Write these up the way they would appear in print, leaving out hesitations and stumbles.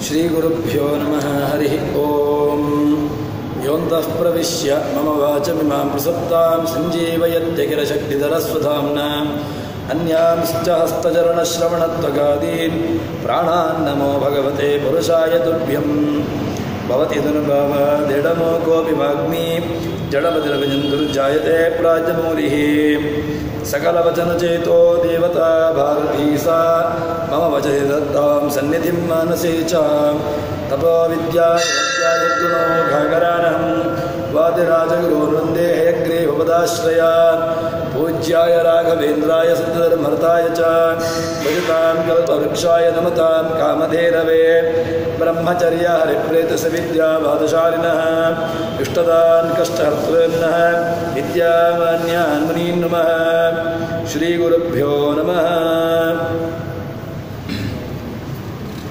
ಶ್ರೀಗುರುಭ್ಯೋ ನಮಃ ಹರಿ ಓಂ ಯೋಂತಃ ಪ್ರವಿಶ್ಯ ಮಮ ವಾಚಮಿಮಾಂ ಪ್ರಸಪ್ತಾಂ ಸಂಜೀವಯತ್ಯಖಿಲಶಕ್ತಿಧರಸ್ವಧಾಮ್ನಾ ಅನ್ಯಾಂಶ್ಚ ಹಸ್ತಚರಣಶ್ರವಣತ್ವಗಾದೀನ್ ಪ್ರಾಣಾನ್ ನಮೋ ಭಗವತೆ ಪುರುಷಾಯ ತುಭ್ಯಂ ಭವತಿ ಧನುಭಾವ ದೃಢಮೋ ಕೋಪಿ ವಾಗ್ಮಿ ಜಡಮತಿರವಿಜಂತುರ್ಜಾಯತೆ ಪ್ರಾಜ್ಞಮೂಲಿಃ ಸಕಲವಚನಚೇತೋ ದೇವತಾ ಭಾರತೀ ಸಾ ಮಮ ವಚನೆ ದತ್ತಾಂ ಸನ್ನಿಧಿಂ ಮಾನಸೇ ಚ ತಪೋ ವಿದ್ಯಾಗುಣೋ ಘಾಗರಾನಹಂ ವಾದಿರಾಜಗುರುನ್ ವಂದೇ ಹಯಗ್ರೀವಪದಾಶ್ರಯ ಪೂಜ್ಯಾಯ ರಾಘವೇಂದ್ರಾಯ ಸತ್ಯಧರ್ಮರತಾಯ ಚ ಭಜತಾಂ ಕಲ್ಪವೃಕ್ಷಾಯ ನಮತಾಂ ಕಾಮಧೇನವೇ ಬ್ರಹ್ಮಚರ್ಯ ಹರಿಪ್ರೇತಸವಿದ್ಯಾ ಬಾಧಶಾಲಿನಃ ಇಷ್ಟದಾನ್ ಕಷ್ಟಹರ್ತೃನ್ನಃ ವಿದ್ಯಾಮಾನ್ಯಾನ್ ಮುನೀನ್ ನಮಃ ಶ್ರೀಗುರುಭ್ಯೋ ನಮಃ.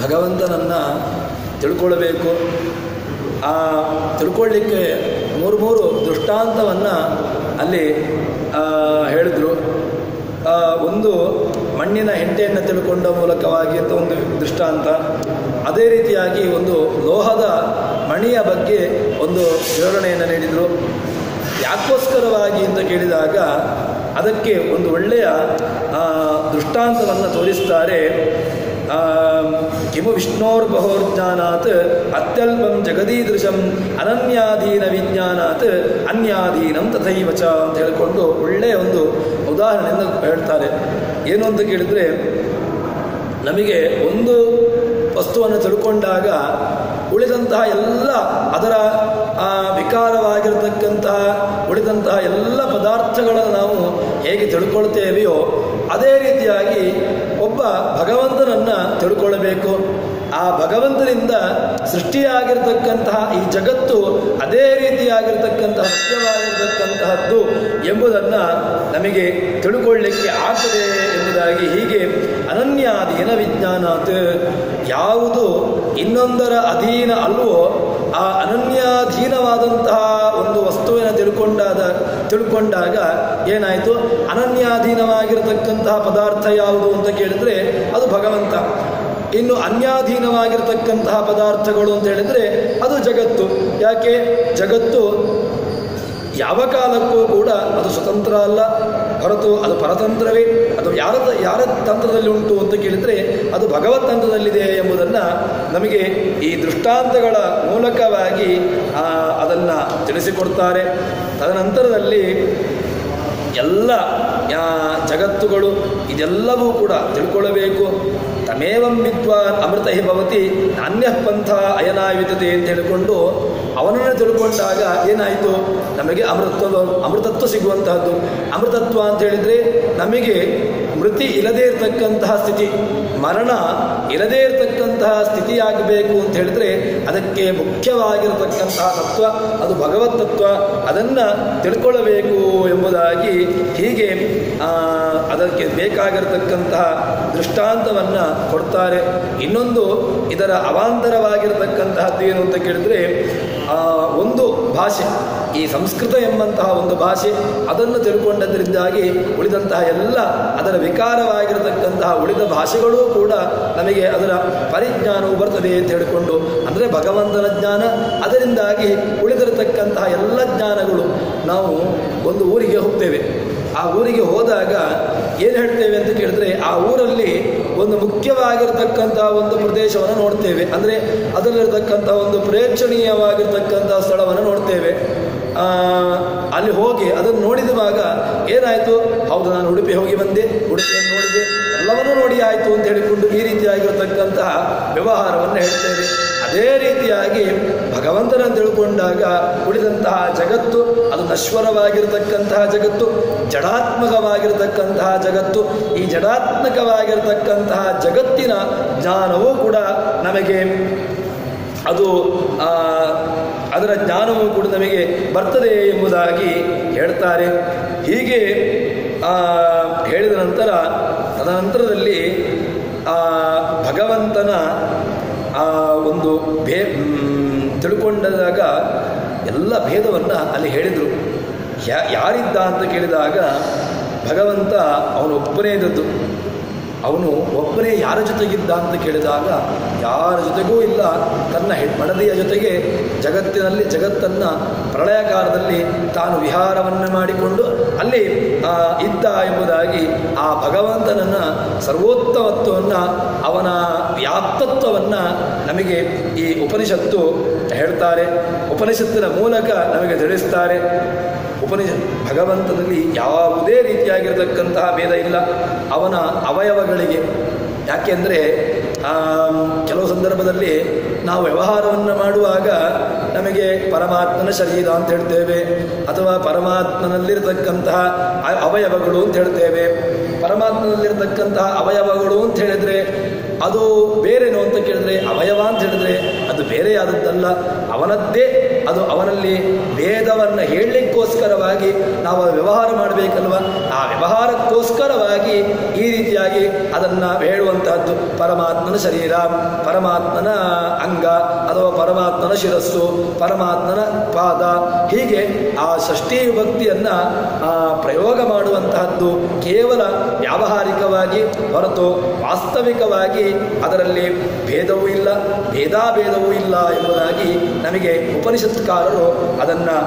ಭಗವಂತನನ್ನು ತಿಳ್ಕೊಳ್ಬೇಕು. ಆ ತಿಳ್ಕೊಳ್ಳಿಕ್ಕೆ ಮೂರು ದೃಷ್ಟಾಂತವನ್ನು ಅಲ್ಲಿ ಹೇಳಿದರು. ಒಂದು ಮಣ್ಣಿನ ಹೆಂಟೆಯನ್ನು ತಿಳ್ಕೊಂಡ ಮೂಲಕವಾಗಿ ಅಂತ ಒಂದು ದೃಷ್ಟಾಂತ. ಅದೇ ರೀತಿಯಾಗಿ ಒಂದು ಲೋಹದ ಮಣಿಯ ಬಗ್ಗೆ ಒಂದು ವಿವರಣೆಯನ್ನು ನೀಡಿದರು. ಯಾಕೋಸ್ಕರವಾಗಿ ಅಂತ ಕೇಳಿದಾಗ ಅದಕ್ಕೆ ಒಂದು ಒಳ್ಳೆಯ ದೃಷ್ಟಾಂತವನ್ನು ತೋರಿಸ್ತಾರೆ. ಕಿಮು ವಿಷ್ಣೋರ್ಬಹೋರ್ಜ್ಞಾನಾತ್ ಅತ್ಯಲ್ಪಂ ಜಗದೀದೃಶಂ ಅನನ್ಯಾಧೀನ ವಿಜ್ಞಾನಾತ್ ಅನ್ಯಾಧೀನಂ ತಥೈವ ಚ ಅಂತ ಹೇಳಿಕೊಂಡು ಒಳ್ಳೆಯ ಒಂದು ಉದಾಹರಣೆಯನ್ನು ಹೇಳ್ತಾರೆ. ಏನು ಅಂತ ಕೇಳಿದರೆ, ನಮಗೆ ಒಂದು ವಸ್ತುವನ್ನು ತಿಳ್ಕೊಂಡಾಗ ಉಳಿದಂತಹ ಎಲ್ಲ ಅದರ ವಿಕಾರವಾಗಿರತಕ್ಕಂತಹ ಉಳಿದಂತಹ ಎಲ್ಲ ಪದಾರ್ಥಗಳನ್ನು ನಾವು ಹೇಗೆ ತಿಳ್ಕೊಳ್ತೇವೆಯೋ ಅದೇ ರೀತಿಯಾಗಿ ಒಬ್ಬ ಭಗವಂತನನ್ನು ತಿಳ್ಕೊಳ್ಳಬೇಕು. ಆ ಭಗವಂತನಿಂದ ಸೃಷ್ಟಿಯಾಗಿರ್ತಕ್ಕಂತಹ ಈ ಜಗತ್ತು ಅದೇ ರೀತಿಯಾಗಿರ್ತಕ್ಕಂತಹ ಸತ್ಯವಾಗಿರ್ತಕ್ಕಂತಹದ್ದು ಎಂಬುದನ್ನು ನಮಗೆ ತಿಳ್ಕೊಳ್ಳಿಕ್ಕೆ ಆಗ್ತದೆ ಎಂಬುದಾಗಿ ಹೀಗೆ ಅನನ್ಯಾಧೀನ ವಿಜ್ಞಾನಾತ್, ಯಾವುದು ಇನ್ನೊಂದರ ಅಧೀನ ಅಲ್ವೋ ಆ ಅನನ್ಯಾಧೀನವಾದಂತಹ ಒಂದು ವಸ್ತುವಿನ ತಿಳ್ಕೊಂಡಾಗ ಏನಾಯಿತು, ಅನನ್ಯಾಧೀನವಾಗಿರತಕ್ಕಂತಹ ಪದಾರ್ಥ ಯಾವುದು ಅಂತ ಕೇಳಿದರೆ ಅದು ಭಗವಂತ. ಇನ್ನು ಅನ್ಯಾಧೀನವಾಗಿರತಕ್ಕಂತಹ ಪದಾರ್ಥಗಳು ಅಂತ ಹೇಳಿದರೆ ಅದು ಜಗತ್ತು. ಯಾಕೆ? ಜಗತ್ತು ಯಾವ ಕಾಲಕ್ಕೂ ಕೂಡ ಅದು ಸ್ವತಂತ್ರ ಅಲ್ಲ, ಹೊರತು ಅದು ಪರತಂತ್ರವೇ. ಅದು ಯಾರ ತಂತ್ರದಲ್ಲಿ ಉಂಟು ಅಂತ ಕೇಳಿದರೆ ಅದು ಭಗವತ್ ತಂತ್ರದಲ್ಲಿದೆ ಎಂಬುದನ್ನು ನಮಗೆ ಈ ದೃಷ್ಟಾಂತಗಳ ಮೂಲಕವಾಗಿ ಅದನ್ನು ತಿಳಿಸಿಕೊಡ್ತಾರೆ. ತದನಂತರದಲ್ಲಿ ಎಲ್ಲ ಜಗತ್ತುಗಳು ಇದೆಲ್ಲವೂ ಕೂಡ ತಿಳ್ಕೊಳ್ಳಬೇಕು. ತಮೇವಂ ವಿದ್ವಾನ್ ಅಮೃತ ಹಿ ಭವತಿ ನಾನ್ಯಃ ಪಂಥ ಅಯನಾವಿತತೆ ಅಂತ ಹೇಳಿಕೊಂಡು ಅವನನ್ನು ತಿಳ್ಕೊಂಡಾಗ ಏನಾಯಿತು, ನಮಗೆ ಅಮೃತತ್ವ ಸಿಗುವಂತಹದ್ದು. ಅಮೃತತ್ವ ಅಂತ ಹೇಳಿದರೆ ನಮಗೆ ಮೃತಿ ಇಲ್ಲದೇ ಇರತಕ್ಕಂತಹ ಸ್ಥಿತಿ, ಮರಣ ಇಲ್ಲದೇ ಇರತಕ್ಕಂತಹ ಸ್ಥಿತಿಯಾಗಬೇಕು ಅಂತ ಹೇಳಿದರೆ ಅದಕ್ಕೆ ಮುಖ್ಯವಾಗಿರತಕ್ಕಂತಹ ತತ್ವ ಅದು ಭಗವತ್ ತತ್ವ. ಅದನ್ನು ತಿಳ್ಕೊಳ್ಳಬೇಕು ಎಂಬುದಾಗಿ ಹೀಗೆ ಅದಕ್ಕೆ ಬೇಕಾಗಿರತಕ್ಕಂತಹ ದೃಷ್ಟಾಂತವನ್ನು ಕೊಡ್ತಾರೆ. ಇನ್ನೊಂದು ಇದರ ಅವಾಂತರವಾಗಿರತಕ್ಕಂತಹದ್ದು ಏನು ಅಂತ ಕೇಳಿದರೆ, ಒಂದು ಭಾಷೆ, ಈ ಸಂಸ್ಕೃತ ಎಂಬಂತಹ ಒಂದು ಭಾಷೆ, ಅದನ್ನು ತಿಳ್ಕೊಂಡದ್ರಿಂದಾಗಿ ಉಳಿದಂತಹ ಎಲ್ಲ ಅದರ ವಿಕಾರವಾಗಿರತಕ್ಕಂತಹ ಉಳಿದ ಭಾಷೆಗಳೂ ಕೂಡ ನಮಗೆ ಅದರ ಪರಿಜ್ಞಾನವು ಬರ್ತದೆ ಅಂತ ಹೇಳಿಕೊಂಡು, ಅಂದರೆ ಭಗವಂತನ ಜ್ಞಾನ, ಅದರಿಂದಾಗಿ ಉಳಿದಿರತಕ್ಕಂತಹ ಎಲ್ಲ ಜ್ಞಾನಗಳು. ನಾವು ಒಂದು ಊರಿಗೆ ಹೋಗ್ತೇವೆ, ಆ ಊರಿಗೆ ಹೋದಾಗ ಏನು ಹೇಳ್ತೇವೆ ಅಂತ ಕೇಳಿದ್ರೆ, ಆ ಊರಲ್ಲಿ ಒಂದು ಮುಖ್ಯವಾಗಿರ್ತಕ್ಕಂಥ ಒಂದು ಪ್ರದೇಶವನ್ನು ನೋಡ್ತೇವೆ, ಅಂದರೆ ಅದರಲ್ಲಿರ್ತಕ್ಕಂಥ ಒಂದು ಪ್ರೇಕ್ಷಣೀಯವಾಗಿರ್ತಕ್ಕಂಥ ಸ್ಥಳವನ್ನು ನೋಡ್ತೇವೆ. ಅಲ್ಲಿ ಹೋಗಿ ಅದನ್ನು ನೋಡಿದವಾಗ ಏನಾಯಿತು, ಹೌದು ನಾನು ಉಡುಪಿ ಹೋಗಿ ಬಂದೆ, ಉಡುಪಿಯನ್ನು ನೋಡಿದೆ, ಎಲ್ಲವನ್ನೂ ನೋಡಿ ಆಯಿತು ಅಂತ ಹೇಳಿಕೊಂಡು ಈ ರೀತಿಯಾಗಿರತಕ್ಕಂತಹ ವ್ಯವಹಾರವನ್ನು ಹೇಳ್ತೇವೆ. ಅದೇ ರೀತಿಯಾಗಿ ಭಗವಂತನನ್ನು ತಿಳ್ಕೊಂಡಾಗ ಉಳಿದಂತಹ ಜಗತ್ತು ಅದು ನಶ್ವರವಾಗಿರತಕ್ಕಂತಹ ಜಗತ್ತು, ಜಡಾತ್ಮಕವಾಗಿರತಕ್ಕಂತಹ ಜಗತ್ತು. ಈ ಜಡಾತ್ಮಕವಾಗಿರತಕ್ಕಂತಹ ಜಗತ್ತಿನ ಜ್ಞಾನವೂ ಕೂಡ ನಮಗೆ ಅದು ಅದರ ಜ್ಞಾನವೂ ಕೂಡ ನಮಗೆ ಬರ್ತದೆ ಎಂಬುದಾಗಿ ಹೇಳ್ತಾರೆ. ಹೀಗೆ ಹೇಳಿದ ನಂತರ ತದನಂತರದಲ್ಲಿ ಭಗವಂತನ ಒಂದು ತಿಳ್ಕೊಂಡಾಗ ಎಲ್ಲ ಭೇದವನ್ನು ಅಲ್ಲಿ ಹೇಳಿದರು. ಯಾರಿದ್ದ ಅಂತ ಕೇಳಿದಾಗ ಭಗವಂತ ಅವನು ಒಬ್ಬನೇ ಇದ್ದದ್ದು. ಅವನು ಒಬ್ಬನೇ ಯಾರ ಜೊತೆಗಿದ್ದ ಅಂತ ಕೇಳಿದಾಗ ಯಾರ ಜೊತೆಗೂ ಇಲ್ಲ. ತನ್ನ ಮಡದಿಯ ಜೊತೆಗೆ ಜಗತ್ತನ್ನು ಪ್ರಳಯ ಕಾಲದಲ್ಲಿ ತಾನು ವಿಹಾರವನ್ನು ಮಾಡಿಕೊಂಡು ಅಲ್ಲಿ ಇದ್ದ ಎಂಬುದಾಗಿ ಆ ಭಗವಂತನನ್ನು ಸರ್ವೋತ್ತಮತ್ವವನ್ನು ಅವನ ವ್ಯಾಪ್ತತ್ವವನ್ನು ನಮಗೆ ಈ ಉಪನಿಷತ್ತು ಹೇಳ್ತಾರೆ. ಉಪನಿಷತ್ತಿನ ಮೂಲಕ ನಮಗೆ ತಿಳಿಸ್ತಾರೆ. ಭಗವಂತನಲ್ಲಿ ಯಾವುದೇ ರೀತಿಯಾಗಿರತಕ್ಕಂತಹ ಭೇದ ಇಲ್ಲ ಅವನ ಅವಯವಗಳಿಗೆ. ಯಾಕೆಂದರೆ ಕೆಲವು ಸಂದರ್ಭದಲ್ಲಿ ನಾವು ವ್ಯವಹಾರವನ್ನು ಮಾಡುವಾಗ ನಮಗೆ ಪರಮಾತ್ಮನ ಶರೀರ ಅಂತ ಹೇಳ್ತೇವೆ, ಅಥವಾ ಪರಮಾತ್ಮನಲ್ಲಿರತಕ್ಕಂತಹ ಅವಯವಗಳು ಅಂತ ಹೇಳ್ತೇವೆ. ಪರಮಾತ್ಮನಲ್ಲಿರತಕ್ಕಂತಹ ಅವಯವಗಳು ಅಂತ ಹೇಳಿದರೆ ಅದು ಬೇರೆನೋ ಅಂತ ಕೇಳಿದ್ರೆ, ಅವಯವ ಅಂತ ಹೇಳಿದ್ರೆ ಅದು ಬೇರೆಯಾದದ್ದಲ್ಲ, ಅವನದ್ದೇ ಅದು. ಅವನಲ್ಲಿ ಭೇದವನ್ನು ಹೇಳಲಿಕ್ಕೋಸ್ಕರವಾಗಿ ನಾವು ವ್ಯವಹಾರ ಮಾಡಬೇಕಲ್ವ, ಆ ವ್ಯವಹಾರಕ್ಕೋಸ್ಕರವಾಗಿ ಈ ರೀತಿಯಾಗಿ ಅದನ್ನು ಹೇಳುವಂತಹದ್ದು. ಪರಮಾತ್ಮನ ಶರೀರ, ಪರಮಾತ್ಮನ ಅಂಗ, ಅಥವಾ ಪರಮಾತ್ಮನ ಶಿರಸ್ಸು, ಪರಮಾತ್ಮನ ಪಾದ, ಹೀಗೆ ಆ ಷಷ್ಠಿ ವಿಭಕ್ತಿಯನ್ನು ಪ್ರಯೋಗ ಮಾಡುವಂತಹದ್ದು ಕೇವಲ ವ್ಯಾವಹಾರಿಕವಾಗಿ ಹೊರತು ವಾಸ್ತವಿಕವಾಗಿ ಅದರಲ್ಲಿ ಭೇದವೂ ಇಲ್ಲ, ಭೇದಾಭೇದವೂ ಇಲ್ಲ ಎಂಬುದಾಗಿ ನಮಗೆ ಉಪನಿಷತ್ಕಾರರು ಅದನ್ನು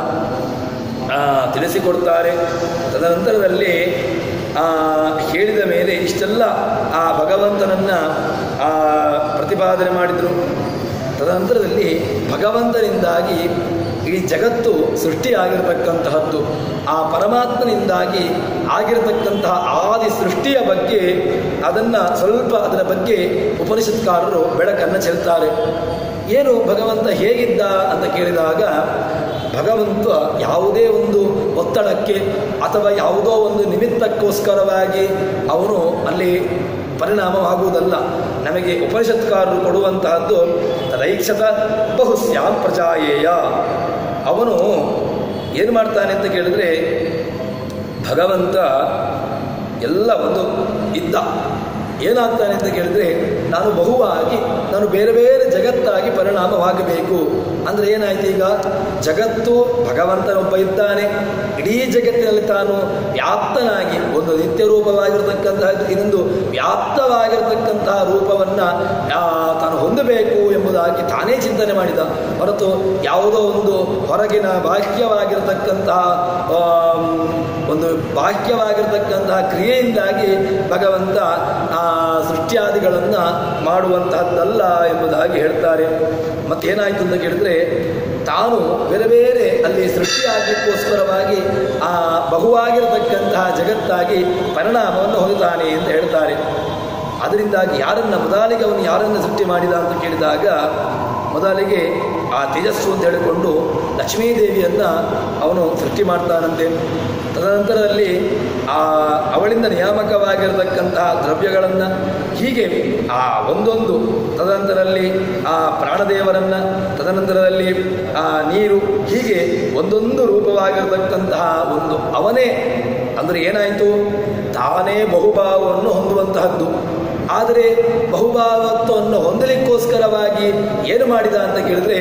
ತಿಳಿಸಿಕೊಡ್ತಾರೆ. ತದನಂತರದಲ್ಲಿ ಹೇಳಿದ ಮೇಲೆ ಇಷ್ಟೆಲ್ಲ ಆ ಭಗವಂತನನ್ನು ಪ್ರತಿಪಾದನೆ ಮಾಡಿದರು. ತದನಂತರದಲ್ಲಿ ಭಗವಂತನಿಂದಾಗಿ ಇಡೀ ಜಗತ್ತು ಸೃಷ್ಟಿಯಾಗಿರತಕ್ಕಂತಹದ್ದು, ಆ ಪರಮಾತ್ಮನಿಂದಾಗಿ ಆಗಿರತಕ್ಕಂತಹ ಆದಿ ಸೃಷ್ಟಿಯ ಬಗ್ಗೆ ಅದನ್ನು ಸ್ವಲ್ಪ ಅದರ ಬಗ್ಗೆ ಉಪನಿಷತ್ಕಾರರು ಬೆಳಕನ್ನು ಚೆಲ್ತಾರೆ. ಏನು ಭಗವಂತ ಹೇಗಿದ್ದ ಅಂತ ಕೇಳಿದಾಗ, ಭಗವಂತ ಯಾವುದೇ ಒಂದು ಒತ್ತಡಕ್ಕೆ ಅಥವಾ ಯಾವುದೋ ಒಂದು ನಿಮಿತ್ತಕ್ಕೋಸ್ಕರವಾಗಿ ಅವನು ಅಲ್ಲಿ ಪರಿಣಾಮವಾಗುವುದಲ್ಲ. ನಮಗೆ ಉಪನಿಷತ್ಕಾರರು ಕೊಡುವಂತಹದ್ದು ತದೈಕ್ಷತ ಬಹುಸ್ಯಾಂ ಪ್ರಜಾಯೇಯ. ಅವನು ಏನು ಮಾಡ್ತಾನೆ ಅಂತ ಕೇಳಿದ್ರೆ, ಭಗವಂತ ಎಲ್ಲ ಒಂದು ಇದ್ದ, ಏನಾಗ್ತಾನೆ ಅಂತ ಕೇಳಿದ್ರೆ, ನಾನು ಬಹುವಾಗಿ ನಾನು ಬೇರೆ ಬೇರೆ ಜಗತ್ತಾಗಿ ಪರಿಣಾಮವಾಗಬೇಕು ಅಂದರೆ ಏನಾಯ್ತು, ಈಗ ಜಗತ್ತು ಭಗವಂತನೊಬ್ಬ ಇದ್ದಾನೆ, ಇಡೀ ಜಗತ್ತಿನಲ್ಲಿ ತಾನು ವ್ಯಾಪ್ತನಾಗಿ ಒಂದು ನಿತ್ಯ ರೂಪವಾಗಿರತಕ್ಕಂತಹ ಇನ್ನೊಂದು ವ್ಯಾಪ್ತವಾಗಿರತಕ್ಕಂತಹ ರೂಪವನ್ನು ತಾನು ಹೊಂದಬೇಕು ಎಂಬುದಾಗಿ ತಾನೇ ಚಿಂತನೆ ಮಾಡಿದ ಹೊರತು ಯಾವುದೋ ಒಂದು ಹೊರಗಿನ ಬಾಹ್ಯವಾಗಿರತಕ್ಕಂತಹ ಒಂದು ಬಾಹ್ಯವಾಗಿರತಕ್ಕಂತಹ ಕ್ರಿಯೆಯಿಂದಾಗಿ ಭಗವಂತ ಸೃಷ್ಟಿಯಾದಿಗಳನ್ನು ಮಾಡುವಂತಹದ್ದಲ್ಲ ಎಂಬುದಾಗಿ ಹೇಳ್ತಾರೆ. ಮತ್ತೇನಾಯಿತು ಅಂತ ಕೇಳಿದ್ರೆ, ತಾನು ಬೇರೆ ಬೇರೆ ಅಲ್ಲಿ ಸೃಷ್ಟಿಯಾಗಲಿಕ್ಕೋಸ್ಕರವಾಗಿ ಆ ಬಹುವಾಗಿರತಕ್ಕಂತಹ ಜಗತ್ತಾಗಿ ಪರಿಣಾಮವನ್ನು ಹೊಂದುತ್ತಾನೆ ಅಂತ ಹೇಳ್ತಾರೆ. ಅದರಿಂದಾಗಿ ಮೊದಲಿಗೆ ಅವನು ಯಾರನ್ನು ಸೃಷ್ಟಿ ಮಾಡಿದ ಅಂತ ಕೇಳಿದಾಗ, ಮೊದಲಿಗೆ ಆ ತೇಜಸ್ಸು ಅಂತ ಹೇಳಿಕೊಂಡು ಲಕ್ಷ್ಮೀದೇವಿಯನ್ನು ಅವನು ಸೃಷ್ಟಿ ಮಾಡ್ತಾನಂತೆ. ತದನಂತರದಲ್ಲಿ ಅವಳಿಂದ ನಿಯಾಮಕವಾಗಿರತಕ್ಕಂತಹ ದ್ರವ್ಯಗಳನ್ನು, ಹೀಗೆ ಆ ಒಂದೊಂದು, ತದನಂತರದಲ್ಲಿ ಆ ಪ್ರಾಣದೇವರನ್ನು, ತದನಂತರದಲ್ಲಿ ಆ ನೀರು, ಹೀಗೆ ಒಂದೊಂದು ರೂಪವಾಗಿರತಕ್ಕಂತಹ ಒಂದು ಅವನೇ. ಅಂದರೆ ಏನಾಯಿತು, ತಾನೇ ಬಹುಭಾವವನ್ನು ಹೊಂದುವಂತಹದ್ದು. ಆದರೆ ಬಹುಭಾವತ್ವವನ್ನು ಹೊಂದಲಿಕ್ಕೋಸ್ಕರವಾಗಿ ಏನು ಮಾಡಿದ ಅಂತ ಕೇಳಿದ್ರೆ,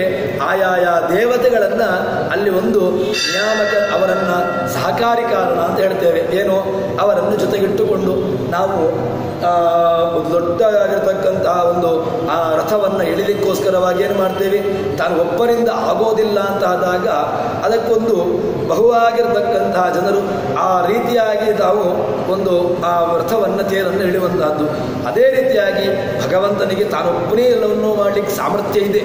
ಆಯಾಯ ದೇವತೆಗಳನ್ನು ಅಲ್ಲಿ ಒಂದು ನಿಯಾಮಕ, ಅವರನ್ನು ಸಹಕಾರಿ ಕಾರಣ ಅಂತ ಹೇಳ್ತೇವೆ. ಏನು, ಅವರನ್ನು ಜೊತೆಗಿಟ್ಟುಕೊಂಡು ನಾವು ಒಂದು ದೊಡ್ಡದಾಗಿರ್ತಕ್ಕಂತಹ ಒಂದು ಆ ರಥವನ್ನು ಎಳಿಲಿಕ್ಕೋಸ್ಕರವಾಗಿ ಏನು ಮಾಡ್ತೇವೆ, ತಾನು ಒಬ್ಬರಿಂದ ಆಗೋದಿಲ್ಲ ಅಂತ ಆದಾಗ ಅದಕ್ಕೊಂದು ಬಹುವಾಗಿರತಕ್ಕಂತಹ ಜನರು ಆ ರೀತಿಯಾಗಿ ತಾವು ಒಂದು ಆ ರಥವನ್ನು ತೇರನ್ನು ಎಳೆಯುವಂತಹದ್ದು. ಅದೇ ರೀತಿಯಾಗಿ ಭಗವಂತನಿಗೆ ತಾನೊಬ್ಬನೇ ಎಲ್ಲವನ್ನೂ ಮಾಡಲಿಕ್ಕೆ ಸಾಮರ್ಥ್ಯ ಇದೆ.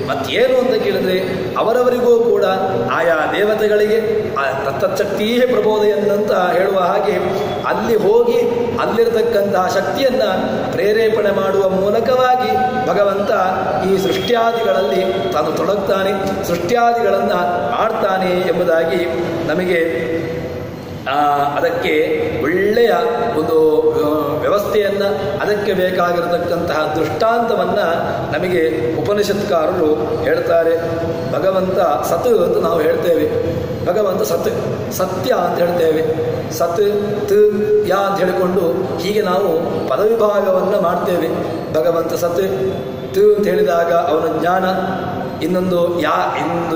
ಮತ್ತೇನು ಅಂತ ಕೇಳಿದ್ರೆ, ಅವರವರಿಗೂ ಕೂಡ ಆಯಾ ದೇವತೆಗಳಿಗೆ ತತ್ತಚ್ಛಕ್ತಿಯೇ ಪ್ರಬೋಧೆಯನ್ನಂತ ಹೇಳುವ ಹಾಗೆ ಅಲ್ಲಿ ಹೋಗಿ ಅಲ್ಲಿರತಕ್ಕಂತಹ ಶಕ್ತಿಯನ್ನು ಪ್ರೇರೇಪಣೆ ಮಾಡುವ ಮೂಲಕವಾಗಿ ಭಗವಂತ ಈ ಸೃಷ್ಟ್ಯಾದಿಗಳಲ್ಲಿ ತಾನು ತೊಡಗ್ತಾನೆ, ಸೃಷ್ಟ್ಯಾದಿಗಳನ್ನು ಮಾಡ್ತಾನೆ ಎಂಬುದಾಗಿ ನಮಗೆ ಅದಕ್ಕೆ ಒಳ್ಳೆಯ ಒಂದು ವ್ಯವಸ್ಥೆಯನ್ನು, ಅದಕ್ಕೆ ಬೇಕಾಗಿರತಕ್ಕಂತಹ ದೃಷ್ಟಾಂತವನ್ನು ನಮಗೆ ಉಪನಿಷತ್ಕಾರರು ಹೇಳ್ತಾರೆ. ಭಗವಂತ ಸತ್ ಅಂತ ನಾವು ಹೇಳ್ತೇವೆ. ಭಗವಂತ ಸತ್ಯ ಅಂತ ಹೇಳ್ತೇವೆ. ಸತ್ ತ್ ಯಾ ಅಂತ ಹೇಳಿಕೊಂಡು ಹೀಗೆ ನಾವು ಪದವಿಭಾಗವನ್ನು ಮಾಡ್ತೇವೆ. ಭಗವಂತ ಸತ್, ಅಂತ ಹೇಳಿದಾಗ ಅವನ ಜ್ಞಾನ, ಇನ್ನೊಂದು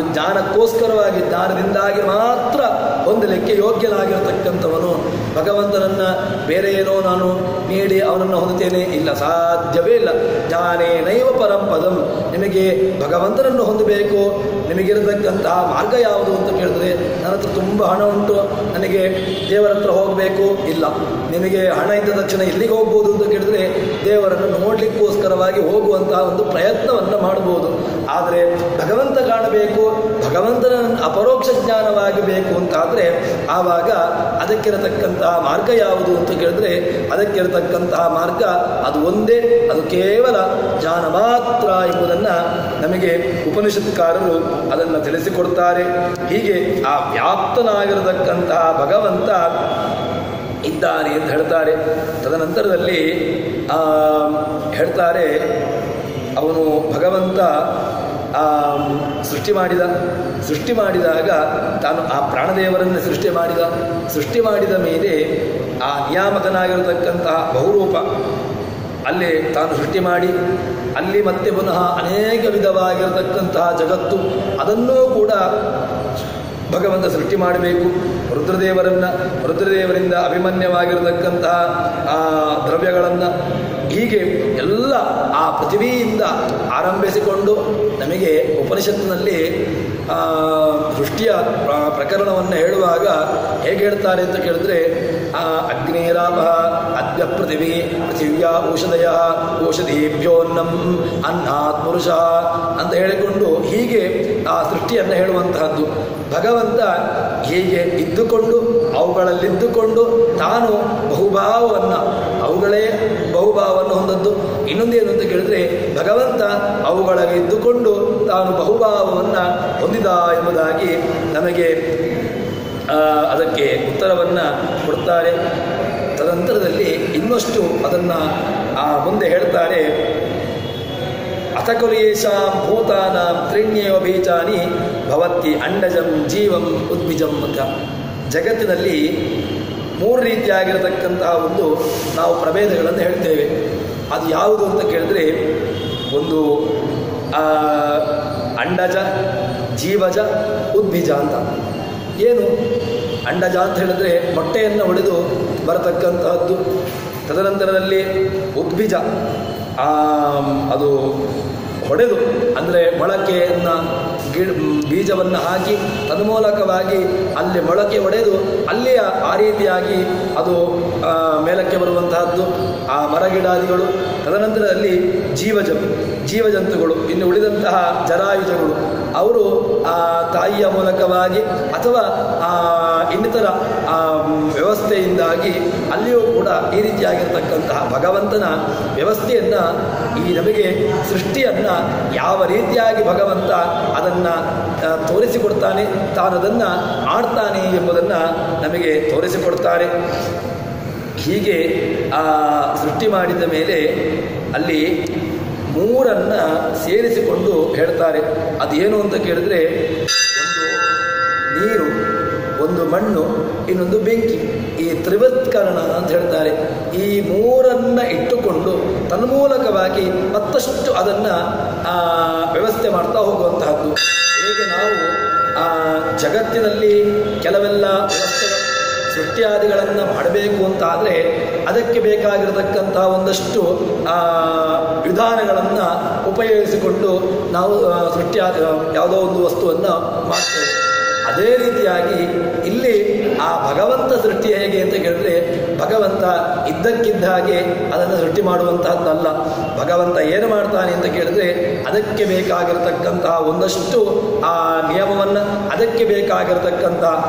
ಜ್ಞಾನಕ್ಕೋಸ್ಕರವಾಗಿ ಜ್ಞಾನದಿಂದಾಗಿ ಮಾತ್ರ ಹೊಂದಲಿಕ್ಕೆ ಯೋಗ್ಯನಾಗಿರತಕ್ಕಂಥವನು ಭಗವಂತನನ್ನ ಬೇರೆ ಏನೋ ನಾನು ನೀಡಿ ಅವನನ್ನು ಹೊಂದುತ್ತೇನೆ, ಇಲ್ಲ, ಸಾಧ್ಯವೇ ಇಲ್ಲ. ಜ್ಞಾನೇನೈವ ಪರಂಪದಂ. ನಿಮಗೆ ಭಗವಂತನನ್ನು ಹೊಂದಬೇಕು, ನಿಮಗಿರತಕ್ಕಂತಹ ಮಾರ್ಗ ಯಾವುದು ಅಂತ ಕೇಳಿದ್ರೆ, ನನ್ನ ಹತ್ರ ತುಂಬ ಹಣ ಉಂಟು, ನನಗೆ ದೇವರ ಹತ್ರ ಹೋಗಬೇಕು, ಇಲ್ಲ. ನಿಮಗೆ ಹಣ ಇದ್ದ ತಕ್ಷಣ ಎಲ್ಲಿಗೆ ಹೋಗ್ಬೋದು ಅಂತ ಕೇಳಿದ್ರೆ, ದೇವರನ್ನು ನೋಡ್ಲಿಕ್ಕೋಸ್ಕರವಾಗಿ ಹೋಗುವಂತಹ ಒಂದು ಪ್ರಯತ್ನವನ್ನು ಮಾಡಬಹುದು. ಆದರೆ ಭಗವಂತ ಕಾಣಬೇಕು, ಭಗವಂತನ ಅಪರೋಕ್ಷ ಜ್ಞಾನವಾಗಬೇಕು ಅಂತಾದರೆ ಆವಾಗ ಅದಕ್ಕಿರತಕ್ಕಂತಹ ಮಾರ್ಗ ಯಾವುದು ಅಂತ ಕೇಳಿದ್ರೆ, ಅದಕ್ಕಿರತಕ್ಕಂತಹ ಮಾರ್ಗ ಅದು ಒಂದೇ, ಅದು ಕೇವಲ ಜ್ಞಾನ ಮಾತ್ರ ಎಂಬುದನ್ನು ನಮಗೆ ಉಪನಿಷತ್ಕಾರರು ಅದನ್ನು ತಿಳಿಸಿಕೊಡ್ತಾರೆ. ಹೀಗೆ ಆ ವ್ಯಾಪ್ತನಾಗಿರತಕ್ಕಂತಹ ಭಗವಂತ ಇದ್ದಾನೆ ಅಂತ ಹೇಳ್ತಾರೆ. ತದನಂತರದಲ್ಲಿ ಹೇಳ್ತಾರೆ, ಅವನು ಭಗವಂತ ಸೃಷ್ಟಿ ಮಾಡಿದಾಗ ತಾನು ಆ ಪ್ರಾಣದೇವರನ್ನು ಸೃಷ್ಟಿ ಮಾಡಿದ ಮೇಲೆ ಆ ನಿಯಾಮಕನಾಗಿರತಕ್ಕಂತಹ ಬಹುರೂಪ ಅಲ್ಲಿ ತಾನು ಸೃಷ್ಟಿ ಮಾಡಿ ಅಲ್ಲಿ ಮತ್ತೆ ಪುನಃ ಅನೇಕ ವಿಧವಾಗಿರತಕ್ಕಂತಹ ಜಗತ್ತು ಅದನ್ನೂ ಕೂಡ ಭಗವಂತ ಸೃಷ್ಟಿ ಮಾಡಬೇಕು. ರುದ್ರದೇವರಿಂದ ಅಭಿಮನ್ಯವಾಗಿರತಕ್ಕಂತಹ ದ್ರವ್ಯಗಳನ್ನು ಹೀಗೆ ಎಲ್ಲ ಆ ಪೃಥ್ವಿಯಿಂದ ಆರಂಭಿಸಿಕೊಂಡು ನಮಗೆ ಉಪನಿಷತ್ತಿನಲ್ಲಿ ಸೃಷ್ಟಿಯ ಪ್ರಕರಣವನ್ನು ಹೇಳುವಾಗ ಹೇಗೆ ಹೇಳ್ತಾರೆ ಅಂತ ಕೇಳಿದ್ರೆ, ಅಗ್ನೇರಾಪ ಅದ್ಯ ಪೃಥಿವ್ಯಾ ಔಷಧೀಭ್ಯೋನ್ನಂ ಅನ್ನಾತ್ ಪುರುಷ ಅಂತ ಹೇಳಿಕೊಂಡು ಹೀಗೆ ಆ ಸೃಷ್ಟಿಯನ್ನು ಹೇಳುವಂತಹದ್ದು. ಭಗವಂತ ಹೀಗೆ ಇದ್ದುಕೊಂಡು ಅವುಗಳಲ್ಲಿದ್ದುಕೊಂಡು ತಾನು ಅವುಗಳೇ ಬಹುಭಾವವನ್ನು ಹೊಂದದ್ದು. ಇನ್ನೊಂದೇನು ಅಂತ ಕೇಳಿದ್ರೆ, ಭಗವಂತ ಅವುಗಳಿಗೆ ಇದ್ದುಕೊಂಡು ತಾನು ಬಹುಭಾವವನ್ನು ಹೊಂದಿದ ಎಂಬುದಾಗಿ ನಮಗೆ ಅದಕ್ಕೆ ಉತ್ತರವನ್ನು ಕೊಡ್ತಾರೆ. ತದನಂತರದಲ್ಲಿ ಇನ್ನಷ್ಟು ಅದನ್ನು ಮುಂದೆ ಹೇಳ್ತಾರೆ. ಅಥಕುಲೇಶಾಂ ಭೂತಾನಾಂ ತ್ರೀಣ್ಯೇವ ಬೀಜಾನಿ ಭವತಿ ಅಂಡಜಂ ಜೀವಂ ಉದ್ಭಿಜಂ ಅಂತ. ಜಗತ್ತಿನಲ್ಲಿ 3 ರೀತಿಯಾಗಿರತಕ್ಕಂತಹ ಒಂದು ನಾವು ಪ್ರಭೇದಗಳನ್ನು ಹೇಳ್ತೇವೆ. ಅದು ಯಾವುದು ಅಂತ ಕೇಳಿದ್ರೆ, ಒಂದು ಅಂಡಜ, ಜೀವಜ, ಉದ್ಭಿಜ ಅಂತ. ಏನು ಅಂಡಜ ಅಂತ ಹೇಳಿದ್ರೆ ಮೊಟ್ಟೆಯನ್ನು ಒಡೆದು ಬರತಕ್ಕಂತಹದ್ದು. ತದನಂತರದಲ್ಲಿ ಉದ್ಭಿಜ, ಅದು ಹೊಡೆದು ಅಂದರೆ ಮೊಳಕೆಯನ್ನು ಬೀಜವನ್ನು ಹಾಕಿ ತನ್ಮೂಲಕವಾಗಿ ಅಲ್ಲಿ ಮೊಳಕೆ ಹೊಡೆದು ಅಲ್ಲಿಯ ಆ ರೀತಿಯಾಗಿ ಅದು ಮೇಲಕ್ಕೆ ಬರುವಂತಹದ್ದು ಆ ಮರಗಿಡಾದಿಗಳು. ತದನಂತರದಲ್ಲಿ ಜೀವಜಂತುಗಳು, ಇನ್ನು ಉಳಿದಂತಹ ಜರಾಯುಜಗಳು, ಅವರು ಆ ತಾಯಿಯ ಮೂಲಕವಾಗಿ ಅಥವಾ ಇನ್ನಿತರ ವ್ಯವಸ್ಥೆಯಿಂದಾಗಿ ಅಲ್ಲಿಯೂ ಕೂಡ ಈ ರೀತಿಯಾಗಿರ್ತಕ್ಕಂತಹ ಭಗವಂತನ ವ್ಯವಸ್ಥೆಯನ್ನು ನಮಗೆ ಸೃಷ್ಟಿಯನ್ನು ಯಾವ ರೀತಿಯಾಗಿ ಭಗವಂತ ಅದನ್ನು ತೋರಿಸಿಕೊಡ್ತಾನೆ, ತಾನದನ್ನು ಆಡ್ತಾನೆ ಎಂಬುದನ್ನು ನಮಗೆ ತೋರಿಸಿಕೊಡ್ತಾರೆ. ಹೀಗೆ ಸೃಷ್ಟಿ ಮಾಡಿದ ಮೇಲೆ ಅಲ್ಲಿ 3 ಸೇರಿಸಿಕೊಂಡು ಹೇಳ್ತಾರೆ. ಅದೇನು ಅಂತ ಕೇಳಿದ್ರೆ, ಒಂದು ನೀರು, ಒಂದು ಮಣ್ಣು, ಇನ್ನೊಂದು ಬೆಂಕಿ, ಈ ತ್ರಿವತ್ಕರಣ ಅಂತ ಹೇಳ್ತಾರೆ. ಈ 3 ಇಟ್ಟುಕೊಂಡು ತನ್ಮೂಲಕವಾಗಿ ಮತ್ತಷ್ಟು ಅದನ್ನು ವ್ಯವಸ್ಥೆ ಮಾಡ್ತಾ ಹೋಗುವಂತಹದ್ದು. ಹೇಗೆ ನಾವು ಜಗತ್ತಿನಲ್ಲಿ ಕೆಲವೆಲ್ಲ ವ್ಯವಸ್ಥೆಗಳು ಸೃಷ್ಟಿಯಾದಿಗಳನ್ನು ಮಾಡಬೇಕು ಅಂತಾದರೆ ಅದಕ್ಕೆ ಬೇಕಾಗಿರತಕ್ಕಂತಹ ಒಂದಷ್ಟು ವಿಧಾನಗಳನ್ನು ಉಪಯೋಗಿಸಿಕೊಂಡು ನಾವು ಯಾವುದೋ ಒಂದು ವಸ್ತುವನ್ನು ಮಾಡ್ತೇವೆ. ಅದೇ ರೀತಿಯಾಗಿ ಇಲ್ಲಿ ಆ ಭಗವಂತ ಸೃಷ್ಟಿ ಹೇಗೆ ಅಂತ ಕೇಳಿದ್ರೆ, ಭಗವಂತ ಇದ್ದಕ್ಕಿದ್ದ ಹಾಗೆ ಅದನ್ನು ಸೃಷ್ಟಿ ಮಾಡುವಂತಹದ್ದಲ್ಲ. ಭಗವಂತ ಏನು ಮಾಡ್ತಾನೆ ಅಂತ ಕೇಳಿದ್ರೆ, ಅದಕ್ಕೆ ಬೇಕಾಗಿರತಕ್ಕಂತಹ ಒಂದಷ್ಟು ಆ ನಿಯಮವನ್ನು, ಅದಕ್ಕೆ ಬೇಕಾಗಿರತಕ್ಕಂಥ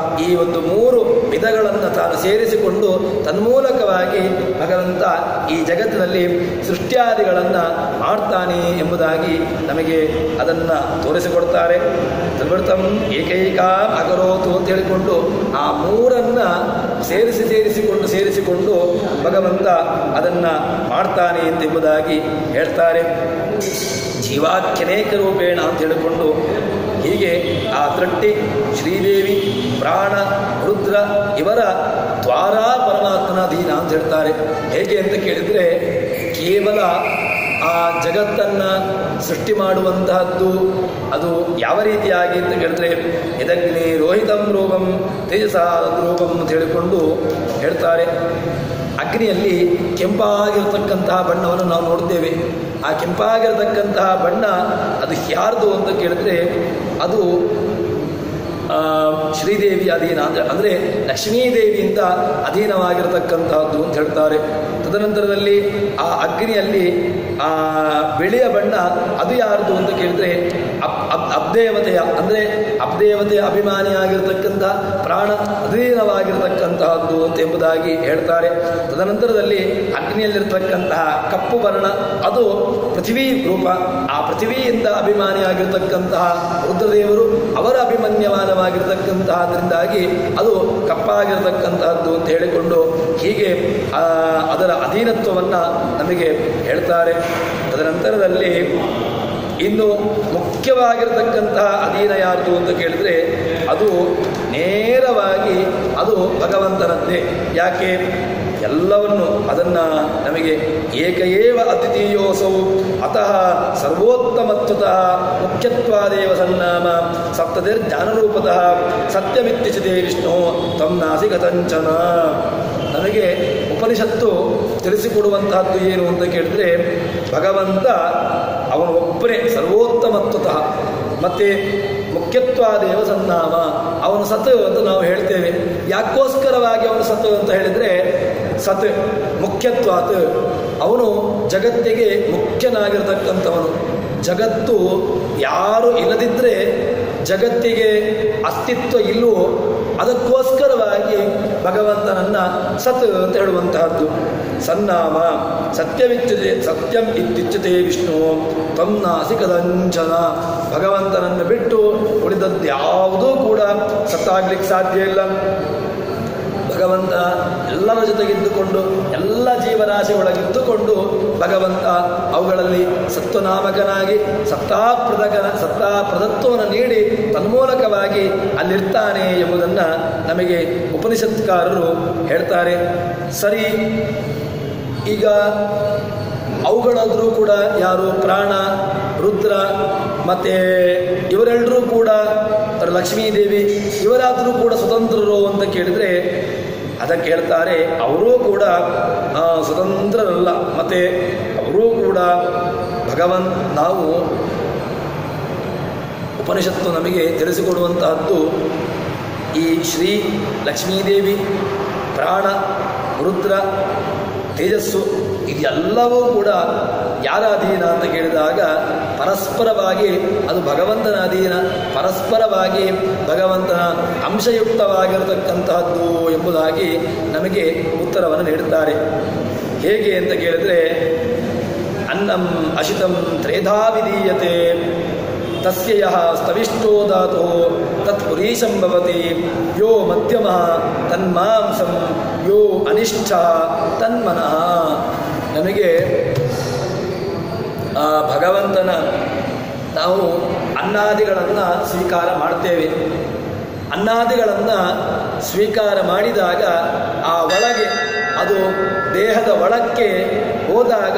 ಈ ಒಂದು 3 ವಿಧಗಳನ್ನು ತಾನು ಸೇರಿಸಿಕೊಂಡು ತನ್ಮೂಲಕವಾಗಿ ಭಗವಂತ ಈ ಜಗತ್ತಿನಲ್ಲಿ ಸೃಷ್ಟಿಯಾದಿಗಳನ್ನು ಮಾಡ್ತಾನೆ ಎಂಬುದಾಗಿ ನಮಗೆ ಅದನ್ನು ತೋರಿಸಿಕೊಡ್ತಾರೆ. ತದ್ವರ್ತಂ ಏಕೈಕ ಅಗರೋತು ಅಂತ ಹೇಳಿಕೊಂಡು ಆ 3 ಸೇರಿಸಿಕೊಂಡು ಭಗವಂತ ಅದನ್ನು ಮಾಡ್ತಾನೆ ಎಂಬುದಾಗಿ ಹೇಳ್ತಾರೆ. ಜೀವಾಖ್ಯನೇಕ ರೂಪೇಣ ಅಂತ ಹೇಳಿಕೊಂಡು ಹೀಗೆ ಆ ತೃಟ್ಟಿ, ಶ್ರೀದೇವಿ, ಪ್ರಾಣ, ರುದ್ರ ಇವರ ದ್ವಾರ ಪರಮಾತ್ಮನ ಅಧೀನ ಅಂತ ಹೇಳ್ತಾರೆ. ಹೇಗೆ ಅಂತ ಕೇಳಿದರೆ, ಕೇವಲ ಆ ಜಗತ್ತನ್ನು ಸೃಷ್ಟಿ ಮಾಡುವಂತಹದ್ದು ಅದು ಯಾವ ರೀತಿಯಾಗಿ ಅಂತ ಕೇಳಿದ್ರೆ ಇದಗ್ನಿ ರೋಹಿತಂ ರೂಪಂ ತೇಜಸ ರೂಪಂ ಅಂತ ಹೇಳಿಕೊಂಡು ಹೇಳ್ತಾರೆ. ಅಗ್ನಿಯಲ್ಲಿ ಕೆಂಪಾಗಿರತಕ್ಕಂತಹ ಬಣ್ಣವನ್ನು ನಾವು ನೋಡ್ತೇವೆ. ಆ ಕೆಂಪಾಗಿರತಕ್ಕಂತಹ ಬಣ್ಣ ಅದು ಯಾರ್ದು ಅಂತ ಕೇಳಿದ್ರೆ ಅದು ಶ್ರೀದೇವಿ ಅಧೀನ ಅಂದರೆ ಲಕ್ಷ್ಮೀದೇವಿಯಿಂದ ಅಧೀನವಾಗಿರತಕ್ಕಂತಹದ್ದು ಅಂತ ಹೇಳ್ತಾರೆ. ತದನಂತರದಲ್ಲಿ ಆ ಅಗ್ನಿಯಲ್ಲಿ ಆ ಬಿಳಿಯ ಬಣ್ಣ ಅದು ಯಾರ್ದು ಅಂತ ಕೇಳಿದ್ರೆ ಅಬ್ದೇವತೆಯ ಅಂದರೆ ಅಬ್ದೇವತೆಯ ಅಭಿಮಾನಿಯಾಗಿರ್ತಕ್ಕಂಥ ಪ್ರಾಣ ಅಧೀನವಾಗಿರತಕ್ಕಂತಹದ್ದು ಅಂತ ಎಂಬುದಾಗಿ ಹೇಳ್ತಾರೆ. ತದನಂತರದಲ್ಲಿ ಅಗ್ನಿಯಲ್ಲಿರ್ತಕ್ಕಂತಹ ಕಪ್ಪು ವರ್ಣ ಅದು ಪೃಥ್ವೀ ರೂಪ. ಆ ಪೃಥ್ವಿಯಿಂದ ಅಭಿಮಾನಿಯಾಗಿರ್ತಕ್ಕಂತಹ ರುದ್ರದೇವರು ಅವರ ಅಭಿಮನ್ಯಮಾನವಾಗಿರ್ತಕ್ಕಂತಹದ್ರಿಂದಾಗಿ ಅದು ಕಪ್ಪಾಗಿರತಕ್ಕಂತಹದ್ದು ಅಂತ ಹೇಳಿಕೊಂಡು ಹೀಗೆ ಅದರ ಅಧೀನತ್ವವನ್ನು ನಮಗೆ ಹೇಳ್ತಾರೆ. ತದನಂತರದಲ್ಲಿ ಇನ್ನು ಮುಖ್ಯವಾಗಿರತಕ್ಕಂತಹ ಅಧೀನ ಯಾರ್ದು ಅಂತ ಕೇಳಿದ್ರೆ ಅದು ನೇರವಾಗಿ ಅದು ಭಗವಂತನದ್ದೇ. ಯಾಕೆ ಎಲ್ಲವನ್ನು ಅದನ್ನು ನಮಗೆ ಏಕಏವ ಅತಿಥಿಯೋಸೌ ಅತಃ ಸರ್ವೋತ್ತಮತ್ವತಃ ಮುಖ್ಯತ್ವಾದೇವ ಸನ್ನಾಮ ಸಪ್ತತಿರ್ಜ್ಞಾನರೂಪತಃ ಸತ್ಯಮಿತ್ಯುಚ್ಯತೆ ವಿಷ್ಣು ತಂ ನಾಸಿ ಕಥಂಚನ. ನಮಗೆ ಉಪನಿಷತ್ತು ತಿಳಿಸಿಕೊಡುವಂತಹದ್ದು ಏನು ಅಂತ ಕೇಳಿದ್ರೆ ಭಗವಂತ ಅವನು ಒಬ್ಬನೇ ಸರ್ವೋತ್ತಮತ್ವತಃ ಮತ್ತು ಮುಖ್ಯತ್ವಾದೇವ ಸನ್ನಾಮ ಅವನು ಸತ್ ಅಂತ ನಾವು ಹೇಳ್ತೇವೆ. ಯಾಕೋಸ್ಕರವಾಗಿ ಅವನು ಸತ್ ಅಂತ ಹೇಳಿದರೆ ಸತ್ ಮುಖ್ಯತ್ವಾತ್ ಅವನು ಜಗತ್ತಿಗೆ ಮುಖ್ಯನಾಗಿರ್ತಕ್ಕಂಥವನು. ಜಗತ್ತು ಯಾರು ಇಲ್ಲದಿದ್ದರೆ ಜಗತ್ತಿಗೆ ಅಸ್ತಿತ್ವ ಇಲ್ಲವೋ ಅದಕ್ಕೋಸ್ಕರವಾಗಿ ಭಗವಂತನನ್ನು ಸತ್ ಅಂತ ಹೇಳುವಂತಹದ್ದು. ಸನ್ನಾಮ ಸತ್ಯಂ ಇತ್ಯುಚ್ಯತೆ ವಿಷ್ಣು ತಂ ನಾಸಿ ಕದಂಚನ. ಭಗವಂತನನ್ನು ಬಿಟ್ಟು ಉಳಿದದ್ದು ಯಾವುದೂ ಕೂಡ ಸತ್ತಾಗ್ಲಿಕ್ಕೆ ಸಾಧ್ಯ ಇಲ್ಲ. ಭಗವಂತ ಎಲ್ಲರ ಜೊತೆಗಿದ್ದುಕೊಂಡು ಎಲ್ಲ ಜೀವರಾಶಿಯೊಳಗಿದ್ದುಕೊಂಡು ಭಗವಂತ ಅವುಗಳಲ್ಲಿ ಸತ್ವನಾಮಕನಾಗಿ ಸತ್ತಾಪ್ರದತ್ವವನ್ನು ನೀಡಿ ತನ್ಮೂಲಕವಾಗಿ ಅಲ್ಲಿರ್ತಾನೆ ಎಂಬುದನ್ನು ನಮಗೆ ಉಪನಿಷತ್ಕಾರರು ಹೇಳ್ತಾರೆ. ಸರಿ, ಈಗ ಅವುಗಳಾದರೂ ಕೂಡ ಯಾರು ಪ್ರಾಣ ರುದ್ರ ಮತ್ತು ಇವರೆಲ್ಲರೂ ಕೂಡ ಲಕ್ಷ್ಮೀದೇವಿ ಇವರಾದರೂ ಕೂಡ ಸ್ವತಂತ್ರರು ಅಂತ ಕೇಳಿದರೆ ಅದಕ್ಕೆ ಹೇಳ್ತಾರೆ ಅವರೂ ಕೂಡ ಸ್ವತಂತ್ರರಲ್ಲ. ಮತ್ತು ಅವರೂ ಕೂಡ ನಾವು ಉಪನಿಷತ್ತು ನಮಗೆ ತಿಳಿಸಿಕೊಡುವಂತಹದ್ದು ಈ ಶ್ರೀ ಲಕ್ಷ್ಮೀದೇವಿ ಪ್ರಾಣ ರುದ್ರ ತೇಜಸ್ಸು ಇದೆಲ್ಲವೂ ಕೂಡ ಯಾರ ಅಧೀನ ಅಂತ ಕೇಳಿದಾಗ ಪರಸ್ಪರವಾಗಿ ಅದು ಭಗವಂತನ ಅಧೀನ, ಪರಸ್ಪರವಾಗಿ ಭಗವಂತನ ಅಂಶಯುಕ್ತವಾಗಿರತಕ್ಕಂತಹದ್ದು ಎಂಬುದಾಗಿ ನಮಗೆ ಉತ್ತರವನ್ನು ನೀಡುತ್ತಾರೆ. ಹೇಗೆ ಅಂತ ಕೇಳಿದರೆ ಅನ್ನಂ ಅಶಿತಂ ತ್ರೇಧಾ ವಿಧೀಯತೆ ತಸ್ಯ ಯಃ ಸ್ತವಿಷ್ಟೋ ಧಾತು ತತ್ ಪುರೀಶಂ ಭವತಿ ಯೋ ಮಧ್ಯಮಃ ತನ್ಮಾಂಸಂ ಯೋ ಅನಿಷ್ಠ ತನ್ಮನಃ. ನಮಗೆ ಭಗವಂತನ ನಾವು ಅನ್ನಾದಿಗಳನ್ನು ಸ್ವೀಕಾರ ಮಾಡ್ತೇವೆ. ಅನ್ನಾದಿಗಳನ್ನು ಸ್ವೀಕಾರ ಮಾಡಿದಾಗ ಆ ಒಳಗೆ ಅದು ದೇಹದ ಒಳಕ್ಕೆ ಹೋದಾಗ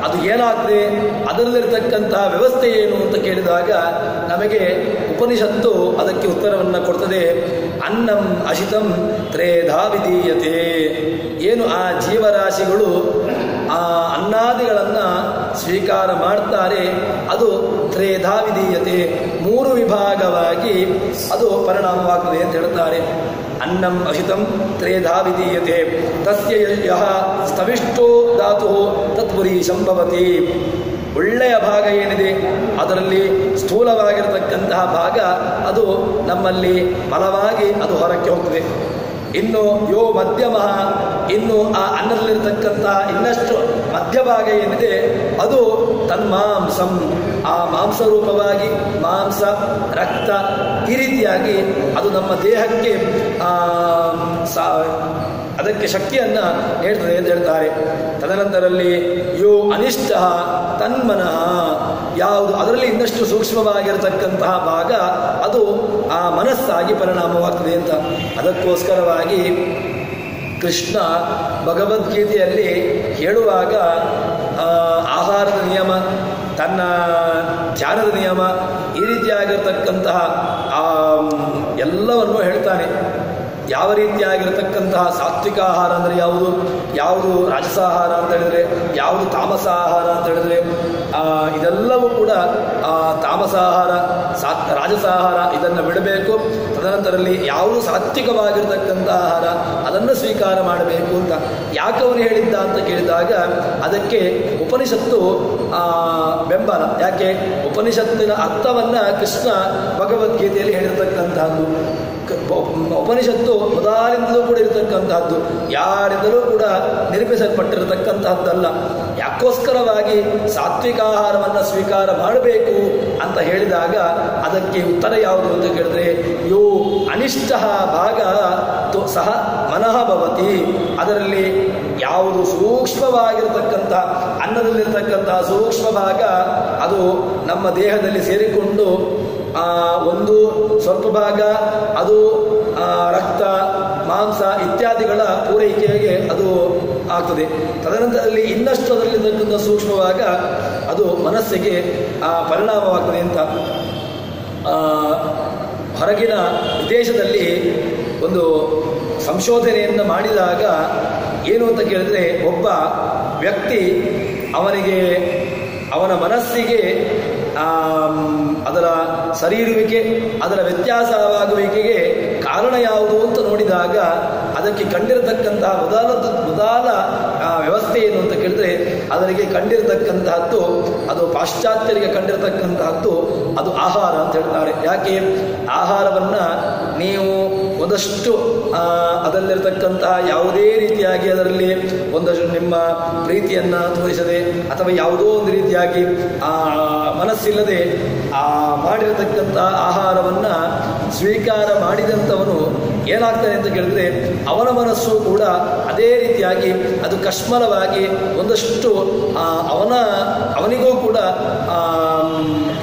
ಅದು ಏನಾಗ್ತದೆ, ಅದರಲ್ಲಿರ್ತಕ್ಕಂತಹ ವ್ಯವಸ್ಥೆ ಏನು ಅಂತ ಕೇಳಿದಾಗ ನಮಗೆ ಉಪನಿಷತ್ತು ಅದಕ್ಕೆ ಉತ್ತರವನ್ನು ಕೊಡ್ತದೆ. ಅನ್ನಂ ಅಶಿತಂ ತ್ರೇಧಾ ವಿಧೀಯತೆ. ಏನು ಆ ಜೀವರಾಶಿಗಳು ಆ ಅನ್ನಾದಿಗಳನ್ನು ಸ್ವೀಕಾರ ಮಾಡ್ತಾರೆ ಅದು ತ್ರೇಧಾ ವಿಧೀಯತೆ, 3 ವಿಭಾಗವಾಗಿ ಅದು ಪರಿಣಾಮವಾಗ್ತದೆ ಅಂತ ಹೇಳ್ತಾರೆ. ಅನ್ನಂ ಅಶಿತಂ ತ್ರೇಧಾ ವಿಧೀಯತೆ ತಸ್ಯ ಯಃ ಸ್ತವಿಷ್ಟೋ ಧಾತು ತತ್ಪುರೀಶಂ ಭವತಿ. ಒಳ್ಳೆಯ ಭಾಗ ಏನಿದೆ ಅದರಲ್ಲಿ ಸ್ಥೂಲವಾಗಿರತಕ್ಕಂತಹ ಭಾಗ ಅದು ನಮ್ಮಲ್ಲಿ ಬಲವಾಗಿ ಅದು ಹೊರಕ್ಕೆ ಹೋಗ್ತದೆ. ಇನ್ನು ಯೋ ಮಧ್ಯಮ, ಇನ್ನು ಆ ಅನ್ನದಲ್ಲಿರ್ತಕ್ಕಂತಹ ಇನ್ನಷ್ಟು ಮಧ್ಯಭಾಗ ಏನಿದೆ ಅದು ತನ್ಮಾಂಸಂ, ಆ ಮಾಂಸ ರೂಪವಾಗಿ ಮಾಂಸ ರಕ್ತ ಈ ರೀತಿಯಾಗಿ ಅದು ನಮ್ಮ ದೇಹಕ್ಕೆ ಅದಕ್ಕೆ ಶಕ್ತಿಯನ್ನು ನೀಡ್ತದೆ ಅಂತ ಹೇಳ್ತಾರೆ. ತದನಂತರಲ್ಲಿ ಯೋ ಅನಿಷ್ಟ ತನ್ಮನಃ, ಯಾವುದು ಅದರಲ್ಲಿ ಇನ್ನಷ್ಟು ಸೂಕ್ಷ್ಮವಾಗಿರತಕ್ಕಂತಹ ಭಾಗ ಅದು ಆ ಮನಸ್ಸಾಗಿ ಪರಿಣಾಮವಾಗ್ತದೆ ಅಂತ. ಅದಕ್ಕೋಸ್ಕರವಾಗಿ ಕೃಷ್ಣ ಭಗವದ್ಗೀತೆಯಲ್ಲಿ ಹೇಳುವಾಗ ಆಹಾರದ ನಿಯಮ, ತನ್ನ ಧ್ಯಾನದ ನಿಯಮ, ಈ ರೀತಿಯಾಗಿರ್ತಕ್ಕಂತಹ ಎಲ್ಲವನ್ನು ಹೇಳ್ತಾನೆ. ಯಾವ ರೀತಿಯಾಗಿರತಕ್ಕಂತಹ ಸಾತ್ವಿಕ ಆಹಾರ ಅಂದರೆ ಯಾವುದು, ಯಾವುದು ರಾಜಸಾಹಾರ ಅಂತ ಹೇಳಿದರೆ, ಯಾವುದು ತಾಮಸಾಹಾರ ಅಂತ ಹೇಳಿದರೆ, ಇದೆಲ್ಲವೂ ಕೂಡ ತಾಮಸಾಹಾರ, ರಾಜಸಾಹಾರ ಇದನ್ನು ಬಿಡಬೇಕು. ತದನಂತರದಲ್ಲಿ ಯಾವುದು ಸಾತ್ವಿಕವಾಗಿರ್ತಕ್ಕಂಥ ಆಹಾರ ಅದನ್ನು ಸ್ವೀಕಾರ ಮಾಡಬೇಕು ಅಂತ ಯಾಕವನು ಹೇಳಿದ್ದ ಅಂತ ಕೇಳಿದಾಗ ಅದಕ್ಕೆ ಉಪನಿಷತ್ತು ಬೆಂಬಲ. ಯಾಕೆ? ಉಪನಿಷತ್ತಿನ ಅರ್ಥವನ್ನು ಕೃಷ್ಣ ಭಗವದ್ಗೀತೆಯಲ್ಲಿ ಹೇಳಿರ್ತಕ್ಕಂತಹದ್ದು. ಉಪನಿಷತ್ತು ಮೊದಲಿಂದಲೂ ಕೂಡ ಇರತಕ್ಕಂತಹದ್ದು, ಯಾರಿಂದಲೂ ಕೂಡ ನಿರ್ಮಿಸಲ್ಪಟ್ಟಿರತಕ್ಕಂತಹದ್ದಲ್ಲ. ಯಾಕೋಸ್ಕರವಾಗಿ ಸಾತ್ವಿಕ ಆಹಾರವನ್ನು ಸ್ವೀಕಾರ ಮಾಡಬೇಕು ಅಂತ ಹೇಳಿದಾಗ ಅದಕ್ಕೆ ಉತ್ತರ ಯಾವುದು ಅಂತ ಕೇಳಿದ್ರೆ, ಯೋ ಅನಿಷ್ಟ ಭಾಗ ಸಹ ಮನಃ ಭವತಿ. ಅದರಲ್ಲಿ ಯಾವುದು ಸೂಕ್ಷ್ಮವಾಗಿರತಕ್ಕಂಥ ಅನ್ನದಲ್ಲಿರ್ತಕ್ಕಂತಹ ಸೂಕ್ಷ್ಮ ಭಾಗ ಅದು ನಮ್ಮ ದೇಹದಲ್ಲಿ ಸೇರಿಕೊಂಡು ಒಂದು ಸ್ವಲ್ಪ ಭಾಗ ಅದು ರಕ್ತ, ಮಾಂಸ ಇತ್ಯಾದಿಗಳ ಪೂರೈಕೆಗೆ ಅದು ಆಗ್ತದೆ. ತದನಂತರದಲ್ಲಿ ಇನ್ನಷ್ಟು ಅದರಲ್ಲಿರ್ತಕ್ಕಂಥ ಸೂಕ್ಷ್ಮ ಭಾಗ ಅದು ಮನಸ್ಸಿಗೆ ಪರಿಣಾಮವಾಗ್ತದೆ ಅಂತ ಹೊರಗಿನ ವಿದೇಶದಲ್ಲಿ ಒಂದು ಸಂಶೋಧನೆಯನ್ನು ಮಾಡಿದಾಗ ಏನು ಅಂತ ಕೇಳಿದ್ರೆ, ಒಬ್ಬ ವ್ಯಕ್ತಿ ಅವನ ಮನಸ್ಸಿಗೆ ಅದರ ಸರಿಯಿರುವಿಕೆ, ಅದರ ವ್ಯತ್ಯಾಸವಾಗುವಿಕೆಗೆ ಕಾರಣ ಯಾವುದು ಅಂತ ನೋಡಿದಾಗ ಅದಕ್ಕೆ ಕಂಡಿರತಕ್ಕಂತಹ ಮೊದಲ ವ್ಯವಸ್ಥೆ ಏನು ಅಂತ ಕೇಳಿದ್ರೆ, ಅದರಿಗೆ ಕಂಡಿರತಕ್ಕಂತಹದ್ದು ಅದು ಪಾಶ್ಚಾತ್ಯರಿಗೆ ಕಂಡಿರತಕ್ಕಂತಹದ್ದು ಅದು ಆಹಾರ ಅಂತ ಹೇಳ್ತಾರೆ. ಯಾಕೆ? ಆಹಾರವನ್ನು ನೀವು ಒಂದಷ್ಟು ಅದರಲ್ಲಿರ್ತಕ್ಕಂತಹ ಯಾವುದೇ ರೀತಿಯಾಗಿ ಅದರಲ್ಲಿ ಒಂದಷ್ಟು ನಿಮ್ಮ ಪ್ರೀತಿಯನ್ನು ತೋರಿಸದೆ ಅಥವಾ ಯಾವುದೋ ಒಂದು ರೀತಿಯಾಗಿ ಮನಸ್ಸಿಲ್ಲದೆ ಮಾಡಿರತಕ್ಕಂಥ ಆಹಾರವನ್ನು ಸ್ವೀಕಾರ ಮಾಡಿದಂಥವನು ಏನಾಗ್ತಾನೆ ಅಂತ ಕೇಳಿದ್ರೆ, ಅವನ ಮನಸ್ಸು ಕೂಡ ಅದೇ ರೀತಿಯಾಗಿ ಅದು ಕಶ್ಮಲವಾಗಿ ಒಂದಷ್ಟು ಅವನಿಗೂ ಕೂಡ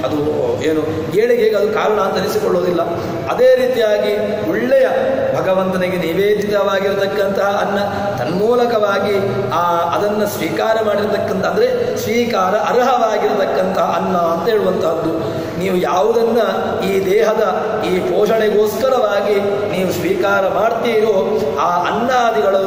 ಅದು ಏನು ಏಳಿಗೆಗೆ ಅದು ಕಾರಣ ಅಂತ ಅನಿಸಿಕೊಳ್ಳೋದಿಲ್ಲ. ಅದೇ ರೀತಿಯಾಗಿ ಒಳ್ಳೆಯ ಭಗವಂತನಿಗೆ ನಿವೇದಿತವಾಗಿರತಕ್ಕಂತಹ ಅನ್ನ ತನ್ಮೂಲಕವಾಗಿ ಅದನ್ನು ಸ್ವೀಕಾರ ಮಾಡಿರತಕ್ಕಂಥ, ಅಂದರೆ ಸ್ವೀಕಾರ ಅರ್ಹವಾಗಿರತಕ್ಕಂತಹ ಅನ್ನ ಅಂತ ಹೇಳುವಂತಹದ್ದು. ನೀವು ಯಾವುದನ್ನು ಈ ದೇಹದ ಈ ಪೋಷಣೆಗೋಸ್ಕರವಾಗಿ ನೀವು ಸ್ವೀಕಾರ ಮಾಡ್ತೀರೋ ಆ ಅನ್ನಾದಿಗಳು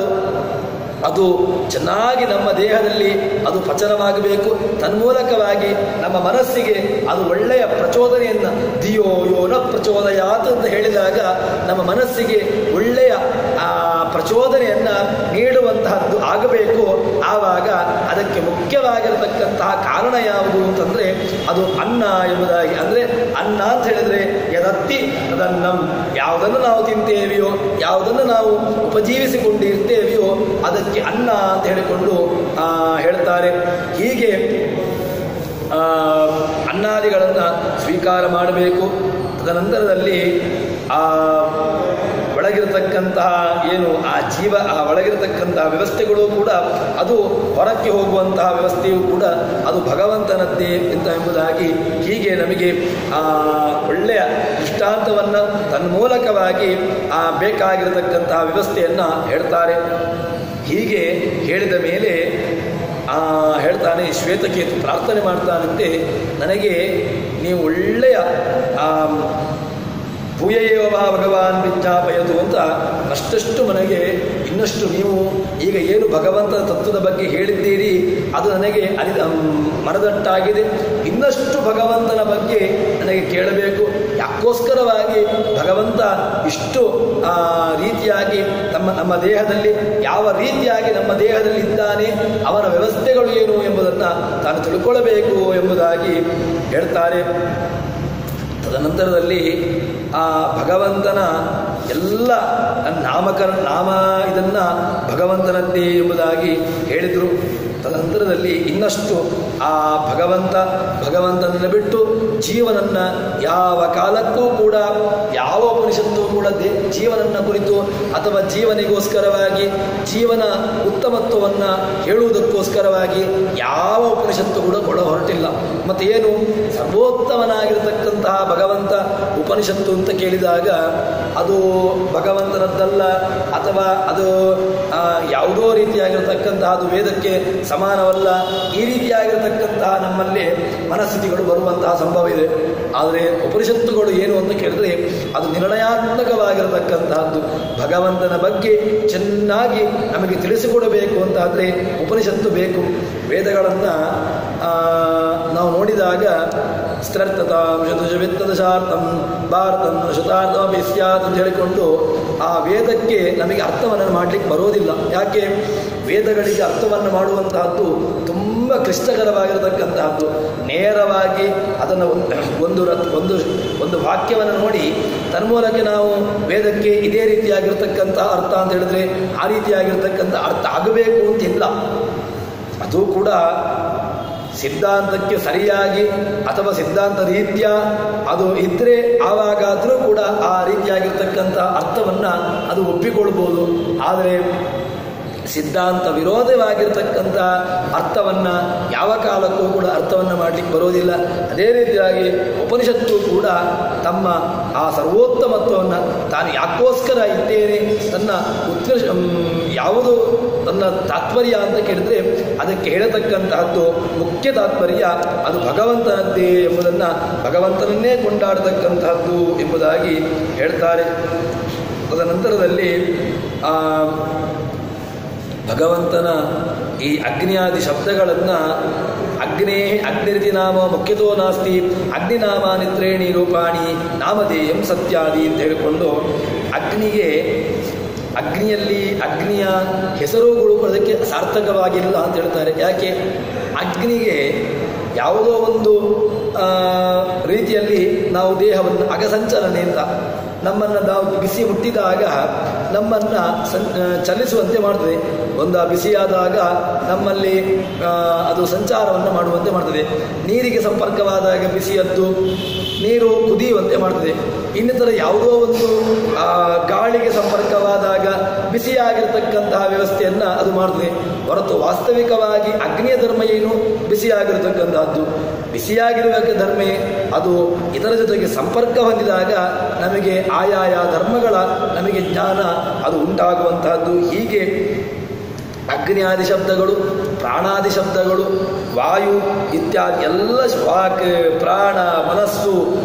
ಅದು ಚೆನ್ನಾಗಿ ನಮ್ಮ ದೇಹದಲ್ಲಿ ಅದು ಪಚನವಾಗಬೇಕು. ತನ್ಮೂಲಕವಾಗಿ ನಮ್ಮ ಮನಸ್ಸಿಗೆ ಅದು ಒಳ್ಳೆಯ ಪ್ರಚೋದನೆಯನ್ನು, ಧಿಯೋ ಯೋ ನ ಪ್ರಚೋದಯಾತ್ ಅಂತ ಹೇಳಿದಾಗ ನಮ್ಮ ಮನಸ್ಸಿಗೆ ಒಳ್ಳೆಯ ಪ್ರಚೋದನೆಯನ್ನು ನೀಡುವಂತಹದ್ದು ಆಗಬೇಕು. ಆವಾಗ ಅದಕ್ಕೆ ಮುಖ್ಯವಾಗಿರತಕ್ಕಂತಹ ಕಾರಣ ಯಾವುದು ಅಂತಂದರೆ ಅದು ಅನ್ನ ಎಂಬುದಾಗಿ. ಅಂದರೆ ಅನ್ನ ಅಂತ ಹೇಳಿದರೆ ಯದತ್ತಿ ತದನ್ನಂ, ಯಾವುದನ್ನು ನಾವು ತಿಂತೇವೆಯೋ, ಯಾವುದನ್ನು ನಾವು ಉಪಜೀವಿಸಿಕೊಂಡಿರ್ತೇವೆಯೋ ಅದಕ್ಕೆ ಅನ್ನ ಅಂತ ಹೇಳಿಕೊಂಡು ಹೇಳ್ತಾರೆ. ಹೀಗೆ ಅನ್ನಾದಿಗಳನ್ನು ಸ್ವೀಕಾರ ಮಾಡಬೇಕು. ತದನಂತರದಲ್ಲಿ ಒಳಗಿರತಕ್ಕಂತಹ ಏನು ಒಳಗಿರತಕ್ಕಂತಹ ವ್ಯವಸ್ಥೆಗಳು ಕೂಡ ಅದು ಹೊರಕ್ಕೆ ಹೋಗುವಂತಹ ವ್ಯವಸ್ಥೆಯು ಕೂಡ ಅದು ಭಗವಂತನದ್ದೇ ಎಂಬುದಾಗಿ ಹೀಗೆ ನಮಗೆ ಒಳ್ಳೆಯ ದೃಷ್ಟಾಂತವನ್ನು ತನ್ಮೂಲಕವಾಗಿ ಬೇಕಾಗಿರತಕ್ಕಂತಹ ವ್ಯವಸ್ಥೆಯನ್ನು ಹೇಳ್ತಾರೆ. ಹೀಗೆ ಹೇಳಿದ ಮೇಲೆ ಹೇಳ್ತಾನೆ ಶ್ವೇತಕೇತು ಪ್ರಾರ್ಥನೆ ಮಾಡ್ತಾನಂತೆ, ನನಗೆ ನೀವು ಒಳ್ಳೆಯ ಭೂಯೇವ ಭಗವಾನ್ ವಿಜ್ಞಾಪಯತು ಅಂತ ಅಷ್ಟಷ್ಟು ನನಗೆ ಇನ್ನಷ್ಟು ನೀವು ಈಗ ಏನು ಭಗವಂತನ ತತ್ವದ ಬಗ್ಗೆ ಹೇಳಿದ್ದೀರಿ ಅದು ನನಗೆ ಮನದಟ್ಟಾಗಿದೆ. ಇನ್ನಷ್ಟು ಭಗವಂತನ ಬಗ್ಗೆ ನನಗೆ ಕೇಳಬೇಕು. ಯಾಕೋಸ್ಕರವಾಗಿ ಭಗವಂತ ಇಷ್ಟು ರೀತಿಯಾಗಿ ನಮ್ಮ ದೇಹದಲ್ಲಿ ಯಾವ ರೀತಿಯಾಗಿ ನಮ್ಮ ದೇಹದಲ್ಲಿ ಇದ್ದಾನೆ, ಅವನ ವ್ಯವಸ್ಥೆಗಳು ಏನು ಎಂಬುದನ್ನು ತಾನು ತಿಳ್ಕೊಳ್ಳಬೇಕು ಎಂಬುದಾಗಿ ಹೇಳ್ತಾರೆ. ತದನಂತರದಲ್ಲಿ ಆ ಭಗವಂತನ ಎಲ್ಲ ನಾಮ ಇದನ್ನು ಭಗವಂತನದ್ದೇ ಎಂಬುದಾಗಿ ಹೇಳಿದರು. ತದನಂತರದಲ್ಲಿ ಇನ್ನಷ್ಟು ಆ ಭಗವಂತನನ್ನು ಬಿಟ್ಟು ಜೀವನನ್ನ ಯಾವ ಕಾಲಕ್ಕೂ ಕೂಡ ಯಾವ ಉಪನಿಷತ್ತು ಕೂಡ ಜೀವನನ್ನ ಕುರಿತು ಅಥವಾ ಜೀವನಿಗೋಸ್ಕರವಾಗಿ ಜೀವನ ಉತ್ತಮತ್ವವನ್ನು ಹೇಳುವುದಕ್ಕೋಸ್ಕರವಾಗಿ ಯಾವ ಉಪನಿಷತ್ತು ಕೂಡ ಹೊರಟಿಲ್ಲ. ಮತ್ತು ಏನು ಸರ್ವೋತ್ತಮನಾಗಿರತಕ್ಕಂತಹ ಭಗವಂತ ಉಪನಿಷತ್ತು ಅಂತ ಕೇಳಿದಾಗ ಅದು ಭಗವಂತನದ್ದಲ್ಲ ಅಥವಾ ಅದು ಯಾವುದೋ ರೀತಿಯಾಗಿರತಕ್ಕಂತಹ ಅದು ವೇದಕ್ಕೆ ಸಮಾನವಲ್ಲ, ಈ ರೀತಿಯಾಗಿರತಕ್ಕಂತಹ ನಮ್ಮಲ್ಲಿ ಮನಸ್ಥಿತಿಗಳು ಬರುವಂತಹ ಸಂಭವ ಇದೆ. ಆದರೆ ಉಪನಿಷತ್ತುಗಳು ಏನು ಅಂತ ಕೇಳಿದ್ರೆ ಅದು ನಿರ್ಣಯಾತ್ಮಕವಾಗಿರತಕ್ಕಂತಹದ್ದು. ಭಗವಂತನ ಬಗ್ಗೆ ಚೆನ್ನಾಗಿ ನಮಗೆ ತಿಳಿಸಿಕೊಡಬೇಕು ಅಂತ ಆದರೆ ಉಪನಿಷತ್ತು ಬೇಕು. ವೇದಗಳನ್ನು ನಾವು ನೋಡಿದಾಗ ಸ್ಥಿರರ್ಥತಾಂ ಶತುಜವಿತ್ತದಶಾರ್ಥಂ ಭಾರತಂ ಶತಾರ್ಥಮಪಿ ಸ್ಯಾತ್ ಅಂತ ಹೇಳಿಕೊಂಡು ಆ ವೇದಕ್ಕೆ ನಮಗೆ ಅರ್ಥವನ್ನು ಮಾಡಲಿಕ್ಕೆ ಬರೋದಿಲ್ಲ. ಯಾಕೆ? ವೇದಗಳಿಗೆ ಅರ್ಥವನ್ನು ಮಾಡುವಂತಹದ್ದು ತುಂಬ ಕ್ಲಿಷ್ಟಕರವಾಗಿರತಕ್ಕಂತಹದ್ದು. ನೇರವಾಗಿ ಅದನ್ನು ಒಂದು ವಾಕ್ಯವನ್ನು ನೋಡಿ ತನ್ಮೂಲಕ್ಕೆ ನಾವು ವೇದಕ್ಕೆ ಇದೇ ರೀತಿಯಾಗಿರ್ತಕ್ಕಂಥ ಅರ್ಥ ಅಂತ ಹೇಳಿದ್ರೆ ಆ ರೀತಿಯಾಗಿರ್ತಕ್ಕಂಥ ಅರ್ಥ ಆಗಬೇಕು ಅಂತಿಲ್ಲ. ಅದು ಕೂಡ ಸಿದ್ಧಾಂತಕ್ಕೆ ಸರಿಯಾಗಿ ಅಥವಾ ಸಿದ್ಧಾಂತ ರೀತ್ಯ ಅದು ಇದ್ದರೆ ಆವಾಗಾದರೂ ಕೂಡ ಆ ರೀತಿಯಾಗಿರ್ತಕ್ಕಂಥ ಅರ್ಥವನ್ನು ಅದು ಒಪ್ಪಿಕೊಳ್ಬೋದು. ಆದರೆ ಸಿದ್ಧಾಂತ ವಿರೋಧವಾಗಿರ್ತಕ್ಕಂಥ ಅರ್ಥವನ್ನು ಯಾವ ಕಾಲಕ್ಕೂ ಕೂಡ ಅರ್ಥವನ್ನು ಮಾಡಲಿಕ್ಕೆ ಬರೋದಿಲ್ಲ. ಅದೇ ರೀತಿಯಾಗಿ ಉಪನಿಷತ್ತು ಕೂಡ ತಮ್ಮ ಆ ಸರ್ವೋತ್ತಮತ್ವವನ್ನು ತಾನು ಯಾಕೋಸ್ಕರ ಇದ್ದೇನೆ, ತನ್ನ ಯಾವುದು ತನ್ನ ತಾತ್ಪರ್ಯ ಅಂತ ಕೇಳಿದರೆ ಅದಕ್ಕೆ ಹೇಳತಕ್ಕಂತಹದ್ದು ಮುಖ್ಯ ತಾತ್ಪರ್ಯ ಅದು ಭಗವಂತನದ್ದೇ ಎಂಬುದನ್ನು, ಭಗವಂತನನ್ನೇ ಕೊಂಡಾಡತಕ್ಕಂತಹದ್ದು ಎಂಬುದಾಗಿ ಹೇಳ್ತಾರೆ. ತದನಂತರದಲ್ಲಿ ಭಗವಂತನ ಈ ಅಗ್ನಿಯಾದಿ ಶಬ್ದಗಳನ್ನು ಅಗ್ನಿರಿತಿ ನಾಮ ಮುಖ್ಯತೋ ನಾಸ್ತಿ ಅಗ್ನಿನಾಮಾನಿ ತ್ರೇಣಿ ರೂಪಾಣಿ ನಾಮಧೇಯಂ ಸತ್ಯಾದಿ ಅಂತ ಹೇಳಿಕೊಂಡು ಅಗ್ನಿಯಲ್ಲಿ ಅಗ್ನಿಯ ಹೆಸರುಗಳು ಅದಕ್ಕೆ ಸಾರ್ಥಕವಾಗಿಲ್ಲ ಅಂತ ಹೇಳ್ತಾರೆ. ಯಾಕೆ? ಅಗ್ನಿಗೆ ಯಾವುದೋ ಒಂದು ರೀತಿಯಲ್ಲಿ ನಾವು ದೇಹವನ್ನು ಅಗಸಂಚಲನೆಯಿಂದ ನಮ್ಮನ್ನು ನಾವು ಬಿಸಿ ಮುಟ್ಟಿದಾಗ ನಮ್ಮನ್ನು ಚಲಿಸುವಂತೆ ಮಾಡ್ತದೆ. ಒಂದು ಬಿಸಿಯಾದಾಗ ನಮ್ಮಲ್ಲಿ ಅದು ಸಂಚಾರವನ್ನು ಮಾಡುವಂತೆ ಮಾಡ್ತದೆ. ನೀರಿಗೆ ಸಂಪರ್ಕವಾದಾಗ ಬಿಸಿಯದ್ದು ನೀರು ಕುದಿಯುವಂತೆ ಮಾಡ್ತದೆ. ಇನ್ನಿತರ ಯಾವುದೋ ಒಂದು ಗಾಳಿಗೆ ಸಂಪರ್ಕವಾದಾಗ ಬಿಸಿಯಾಗಿರ್ತಕ್ಕಂತಹ ವ್ಯವಸ್ಥೆಯನ್ನು ಅದು ಮಾಡ್ತದೆ. ಹೊರತು ವಾಸ್ತವಿಕವಾಗಿ ಅಗ್ನಿಯ ಧರ್ಮ ಏನು? ಬಿಸಿಯಾಗಿರ್ತಕ್ಕಂಥದ್ದು. ಬಿಸಿಯಾಗಿರುವ ಧರ್ಮ ಅದು ಇದರ ಜೊತೆಗೆ ಸಂಪರ್ಕ ಹೊಂದಿದಾಗ ನಮಗೆ ಆಯಾಯ ಧರ್ಮಗಳ ನಮಗೆ ಜ್ಞಾನ ಅದು ಉಂಟಾಗುವಂತಹದ್ದು. ಹೀಗೆ ಅಗ್ನಿಯಾದಿ ಶಬ್ದಗಳು, ಪ್ರಾಣಾದಿ ಶಬ್ದಗಳು, ವಾಯು ಇತ್ಯಾದಿ ಎಲ್ಲ ವಾಕ್, ಪ್ರಾಣ, ಮನಸ್ಸು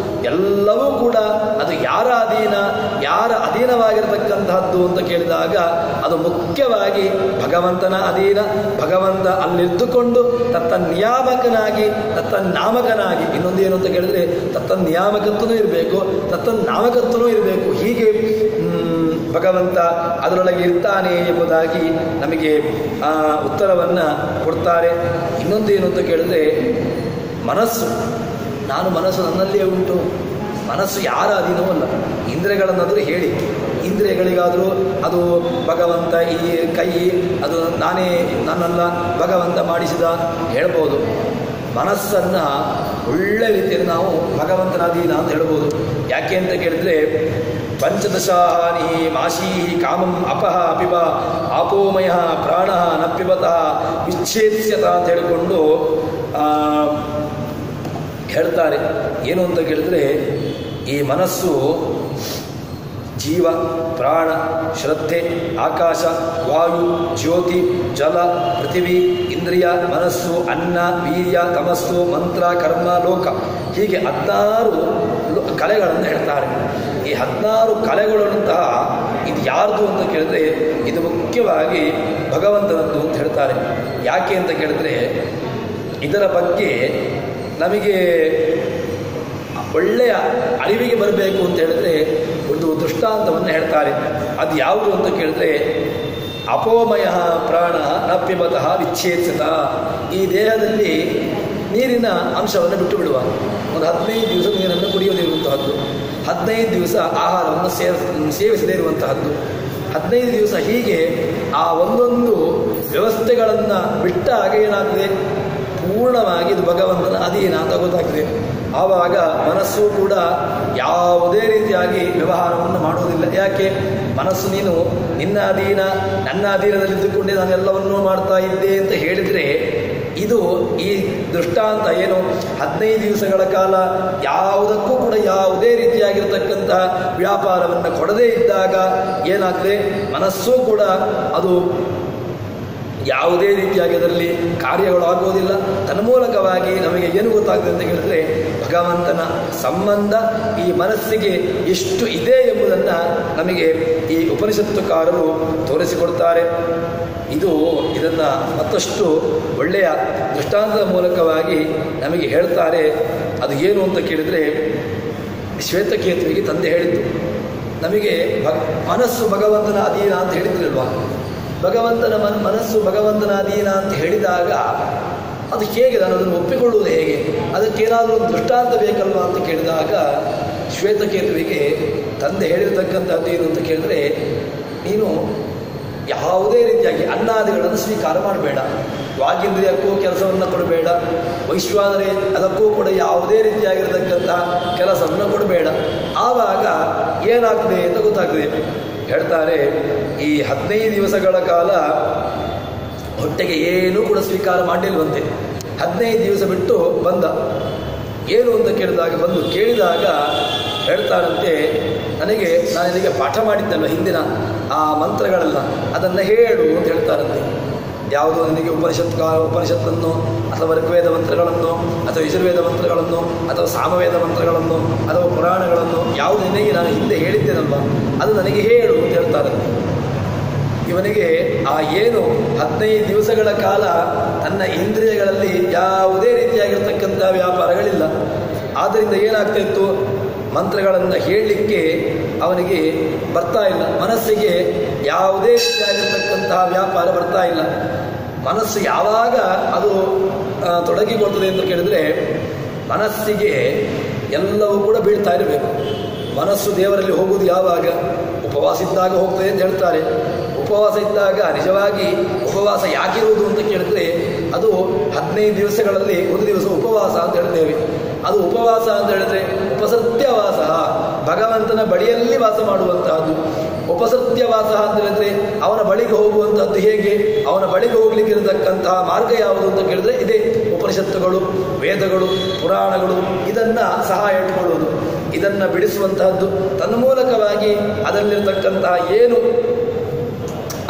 ಎಲ್ಲವೂ ಕೂಡ ಅದು ಯಾರ ಅಧೀನವಾಗಿರತಕ್ಕಂತಹದ್ದು ಅಂತ ಕೇಳಿದಾಗ ಅದು ಮುಖ್ಯವಾಗಿ ಭಗವಂತನ ಅಧೀನ. ಭಗವಂತ ಅಲ್ಲಿದ್ದುಕೊಂಡು ತತ್ತನ್ನಿಯಾಮಕನಾಗಿ ತತ್ತನ್ನಾಮಕನಾಗಿ, ಇನ್ನೊಂದೇನು ಅಂತ ಕೇಳಿದ್ರೆ ತತ್ತನ್ನಿಯಾಮಕತ್ವನೂ ಇರಬೇಕು, ತತ್ತನ್ನಾಮಕತ್ವನೂ ಇರಬೇಕು. ಹೀಗೆ ಭಗವಂತ ಅದರೊಳಗೆ ಇರ್ತಾನೆ ಎಂಬುದಾಗಿ ನಮಗೆ ಉತ್ತರವನ್ನು ಕೊಡ್ತಾರೆ. ಇನ್ನೊಂದೇನು ಅಂತ ಕೇಳಿದ್ರೆ ಮನಸ್ಸು ನನ್ನಲ್ಲಿಯೇ ಉಂಟು. ಮನಸ್ಸು ಯಾರ ಅಧೀನವಲ್ಲ. ಇಂದ್ರಿಯಗಳನ್ನಾದರೂ ಹೇಳಿ, ಇಂದ್ರಿಯಗಳಿಗಾದರೂ ಅದು ಭಗವಂತ ಈ ಕೈ ಅದು ನನ್ನಲ್ಲ ಭಗವಂತ ಮಾಡಿಸಿದ ಹೇಳ್ಬೋದು. ಮನಸ್ಸನ್ನು ಒಳ್ಳೆ ರೀತಿಯಲ್ಲಿ ನಾವು ಭಗವಂತನ ಅಧೀನ ಅಂತ ಹೇಳ್ಬೋದು. ಯಾಕೆ ಅಂತ ಕೇಳಿದ್ರೆ ಪಂಚದಶಾನಿ ಮಾಶೀ ಕಾಮಂ ಅಪಹ ಪಿಬ ಆಪೋಮಯ ಪ್ರಾಣ ನ ಪಿಬತಃ ವಿಚ್ಛೇದ್ಯತ ಅಂತ ಹೇಳಿಕೊಂಡು ಹೇಳ್ತಾರೆ. ಏನು ಅಂತ ಕೇಳಿದ್ರೆ ಈ ಮನಸ್ಸು ಜೀವ, ಪ್ರಾಣ, ಶ್ರದ್ಧೆ, ಆಕಾಶ, ವಾಯು, ಜ್ಯೋತಿ, ಜಲ, ಪೃಥಿವಿ, ಇಂದ್ರಿಯ, ಮನಸ್ಸು, ಅನ್ನ, ವೀರ್ಯ, ತಮಸ್ಸು, ಮಂತ್ರ, ಕರ್ಮ, ಲೋಕ, ಹೀಗೆ 16 ಕಲೆಗಳನ್ನು ಹೇಳ್ತಾರೆ. ಈ 16 ಕಲೆಗಳಂತಹ ಇದು ಯಾರ್ದು ಅಂತ ಕೇಳಿದ್ರೆ ಇದು ಮುಖ್ಯವಾಗಿ ಭಗವಂತನದ್ದು ಅಂತ ಹೇಳ್ತಾರೆ. ಯಾಕೆ ಅಂತ ಕೇಳಿದ್ರೆ ಇದರ ಬಗ್ಗೆ ನಮಗೆ ಒಳ್ಳೆಯ ಅರಿವಿಗೆ ಬರಬೇಕು ಅಂತ ಹೇಳಿದ್ರೆ ಒಂದು ದೃಷ್ಟಾಂತವನ್ನು ಹೇಳ್ತಾರೆ. ಅದು ಯಾವುದು ಅಂತ ಕೇಳಿದ್ರೆ ಅಪೋಮಯ ಪ್ರಾಣ ನ ಪಿಬತಃ ವಿಚ್ಛೇದಿತ. ಈ ದೇಹದಲ್ಲಿ ನೀರಿನ ಅಂಶವನ್ನು ಬಿಟ್ಟು ಬಿಡುವ. ಒಂದು 15 ದಿವಸ ನೀರನ್ನು ಕುಡಿಯದಿರುವಂತಹದ್ದು, 15 ದಿವಸ ಆಹಾರವನ್ನು ಸೇವಿಸದೇ ಇರುವಂತಹದ್ದು, 15 ದಿವಸ ಹೀಗೆ ಆ ಒಂದೊಂದು ವ್ಯವಸ್ಥೆಗಳನ್ನು ಬಿಟ್ಟಾಗ ಏನಾಗ್ತದೆ? ಪೂರ್ಣವಾಗಿ ಇದು ಭಗವಂತನ ಅಧೀನ ಅಂತ ಗೊತ್ತಾಗ್ತದೆ. ಆವಾಗ ಮನಸ್ಸು ಕೂಡ ಯಾವುದೇ ರೀತಿಯಾಗಿ ವ್ಯವಹಾರವನ್ನು ಮಾಡುವುದಿಲ್ಲ. ಯಾಕೆ? ಮನಸ್ಸು ನೀನು ನಿನ್ನ ಅಧೀನ ನನ್ನ ಅಧೀನದಲ್ಲಿದ್ದುಕೊಂಡೇ ನಾನೆಲ್ಲವನ್ನೂ ಮಾಡ್ತಾ ಇದ್ದೆ ಅಂತ ಹೇಳಿದರೆ ಇದು ಈ ದೃಷ್ಟಾಂತ ಏನು 15 ದಿವಸಗಳ ಕಾಲ ಯಾವುದಕ್ಕೂ ಕೂಡ ಯಾವುದೇ ರೀತಿಯಾಗಿರ್ತಕ್ಕಂಥ ವ್ಯಾಪಾರವನ್ನು ಕೊಡದೇ ಇದ್ದಾಗ ಏನಾಗ್ತದೆ? ಮನಸ್ಸು ಕೂಡ ಅದು ಯಾವುದೇ ರೀತಿಯಾಗಿ ಅದರಲ್ಲಿ ಕಾರ್ಯಗಳು ಆಗುವುದಿಲ್ಲ. ತನ್ಮೂಲಕವಾಗಿ ನಮಗೆ ಏನು ಗೊತ್ತಾಗ್ತದೆ ಅಂತ ಹೇಳಿದ್ರೆ ಭಗವಂತನ ಸಂಬಂಧ ಈ ಮನಸ್ಸಿಗೆ ಎಷ್ಟು ಇದೆ ಎಂಬುದನ್ನು ನಮಗೆ ಈ ಉಪನಿಷತ್ತುಕಾರರು ತೋರಿಸಿಕೊಡ್ತಾರೆ. ಇದನ್ನು ಮತ್ತಷ್ಟು ಒಳ್ಳೆಯ ದೃಷ್ಟಾಂತದ ಮೂಲಕವಾಗಿ ನಮಗೆ ಹೇಳ್ತಾರೆ. ಅದು ಏನು ಅಂತ ಕೇಳಿದರೆ, ಶ್ವೇತಕೇತುವಿಗೆ ತಂದೆ ಹೇಳಿದ್ದು, ನಮಗೆ ಮನಸ್ಸು ಭಗವಂತನ ಅಧೀನ ಅಂತ ಹೇಳಿದ್ರಲ್ವಾ, ಭಗವಂತನ ಮನಸ್ಸು ಭಗವಂತನ ಅಧೀನ ಅಂತ ಹೇಳಿದಾಗ ಅದು ಹೇಗೆ, ನಾನು ಅದನ್ನು ಒಪ್ಪಿಕೊಳ್ಳುವುದು ಹೇಗೆ, ಅದಕ್ಕೇನಾದರೂ ಒಂದು ದೃಷ್ಟಾಂತ ಬೇಕಲ್ವಾ ಅಂತ ಕೇಳಿದಾಗ ಶ್ವೇತಕೇತುವಿಗೆ ತಂದೆ ಹೇಳಿರ್ತಕ್ಕಂಥದ್ದು ಏನು ಅಂತ ಕೇಳಿದ್ರೆ, ನೀನು ಯಾವುದೇ ರೀತಿಯಾಗಿ ಅನ್ನಾದಿಗಳನ್ನು ಸ್ವೀಕಾರ ಮಾಡಬೇಡ, ವಾಗೀಂದ್ರಿಯಕ್ಕೂ ಕೆಲಸವನ್ನು ಕೊಡಬೇಡ, ವೈಶ್ವಾನರೇ ಅದಕ್ಕೂ ಕೂಡ ಯಾವುದೇ ರೀತಿಯಾಗಿರ್ತಕ್ಕಂಥ ಕೆಲಸವನ್ನು ಕೊಡಬೇಡ. ಆವಾಗ ಏನಾಗ್ತದೆ ಅಂತ ಗೊತ್ತಾಗ್ತದೆ. ಹೇಳ್ತಾರೆ, ಈ 15 ದಿವಸಗಳ ಕಾಲ ಹೊಟ್ಟೆಗೆ ಏನೂ ಕೂಡ ಸ್ವೀಕಾರ ಮಾಡಿಲ್ವಂತೆ. 15 ದಿವಸ ಬಿಟ್ಟು ಬಂದ. ಏನು ಅಂತ ಬಂದು ಕೇಳಿದಾಗ ಹೇಳ್ತಾರಂತೆ, ನಾನು ನಿನಗೆ ಪಾಠ ಮಾಡಿದ್ದಲ್ವ ಹಿಂದಿನ ಆ ಮಂತ್ರಗಳೆಲ್ಲ, ಅದನ್ನು ಹೇಳು ಅಂತ ಹೇಳ್ತಾರಂತೆ. ಯಾವುದೋ ನನಗೆ ಉಪನಿಷತ್ತನ್ನು ಅಥವಾ ಋಗ್ವೇದ ಮಂತ್ರಗಳನ್ನು ಅಥವಾ ಯಜುರ್ವೇದ ಮಂತ್ರಗಳನ್ನು ಅಥವಾ ಸಾಮವೇದ ಮಂತ್ರಗಳನ್ನು ಅಥವಾ ಪುರಾಣಗಳನ್ನು ಯಾವುದು ನಿನಗೆ ನಾನು ಹಿಂದೆ ಹೇಳಿದ್ದೇನಲ್ವ ಅದು ನನಗೆ ಹೇಳು ಅಂತ ಹೇಳ್ತಾರಂತೆ. ಇವನಿಗೆ ಆ ಏನು 15 ದಿವಸಗಳ ಕಾಲ ತನ್ನ ಇಂದ್ರಿಯಗಳಲ್ಲಿ ಯಾವುದೇ ರೀತಿಯಾಗಿರ್ತಕ್ಕಂಥ ವ್ಯಾಪಾರಗಳಿಲ್ಲ. ಆದ್ದರಿಂದ ಏನಾಗ್ತಾಯಿತ್ತು, ಮಂತ್ರಗಳನ್ನು ಹೇಳಲಿಕ್ಕೆ ಅವನಿಗೆ ಬರ್ತಾ ಇಲ್ಲ, ಮನಸ್ಸಿಗೆ ಯಾವುದೇ ರೀತಿಯಾಗಿರ್ತಕ್ಕಂತಹ ವ್ಯಾಪಾರ ಬರ್ತಾ ಇಲ್ಲ. ಮನಸ್ಸು ಯಾವಾಗ ಅದು ತೊಡಗಿಕೊಳ್ತದೆ ಅಂತ ಕೇಳಿದರೆ, ಮನಸ್ಸಿಗೆ ಎಲ್ಲವೂ ಕೂಡ ಬೀಳ್ತಾ ಇರಬೇಕು. ಮನಸ್ಸು ದೇವರಲ್ಲಿ ಹೋಗುವುದು ಯಾವಾಗ? ಉಪವಾಸ ಇದ್ದಾಗ ಹೋಗ್ತದೆ ಅಂತ ಹೇಳ್ತಾರೆ. ಉಪವಾಸ ಇದ್ದಾಗ ನಿಜವಾಗಿ ಉಪವಾಸ ಯಾಕಿರುವುದು ಅಂತ ಕೇಳಿದ್ರೆ, ಅದು 15 ದಿವಸಗಳಲ್ಲಿ ಒಂದು ದಿವಸ ಉಪವಾಸ ಅಂತ ಹೇಳ್ತೇವೆ. ಅದು ಉಪವಾಸ ಅಂತ ಹೇಳಿದ್ರೆ ಉಪಸತ್ಯವಾಸ, ಭಗವಂತನ ಬಳಿಯಲ್ಲಿ ವಾಸ ಮಾಡುವಂತಹದ್ದು. ಉಪಸತ್ಯವಾಸ ಅಂತ ಹೇಳಿದ್ರೆ ಅವನ ಬಳಿಗೆ ಹೋಗುವಂತಹದ್ದು ಹೇಗೆ, ಅವನ ಬಳಿಗೆ ಹೋಗ್ಲಿಕ್ಕೆ ಇರತಕ್ಕಂತಹ ಮಾರ್ಗ ಯಾವುದು ಅಂತ ಕೇಳಿದ್ರೆ ಇದೇ ಉಪನಿಷತ್ತುಗಳು, ವೇದಗಳು, ಪುರಾಣಗಳು, ಇದನ್ನ ಸಹಾಯ ಇಟ್ಟುಕೊಳ್ಳುವುದು, ಇದನ್ನ ಬಿಡಿಸುವಂತಹದ್ದು. ತನ್ಮೂಲಕವಾಗಿ ಅದರಲ್ಲಿರತಕ್ಕಂತಹ ಏನು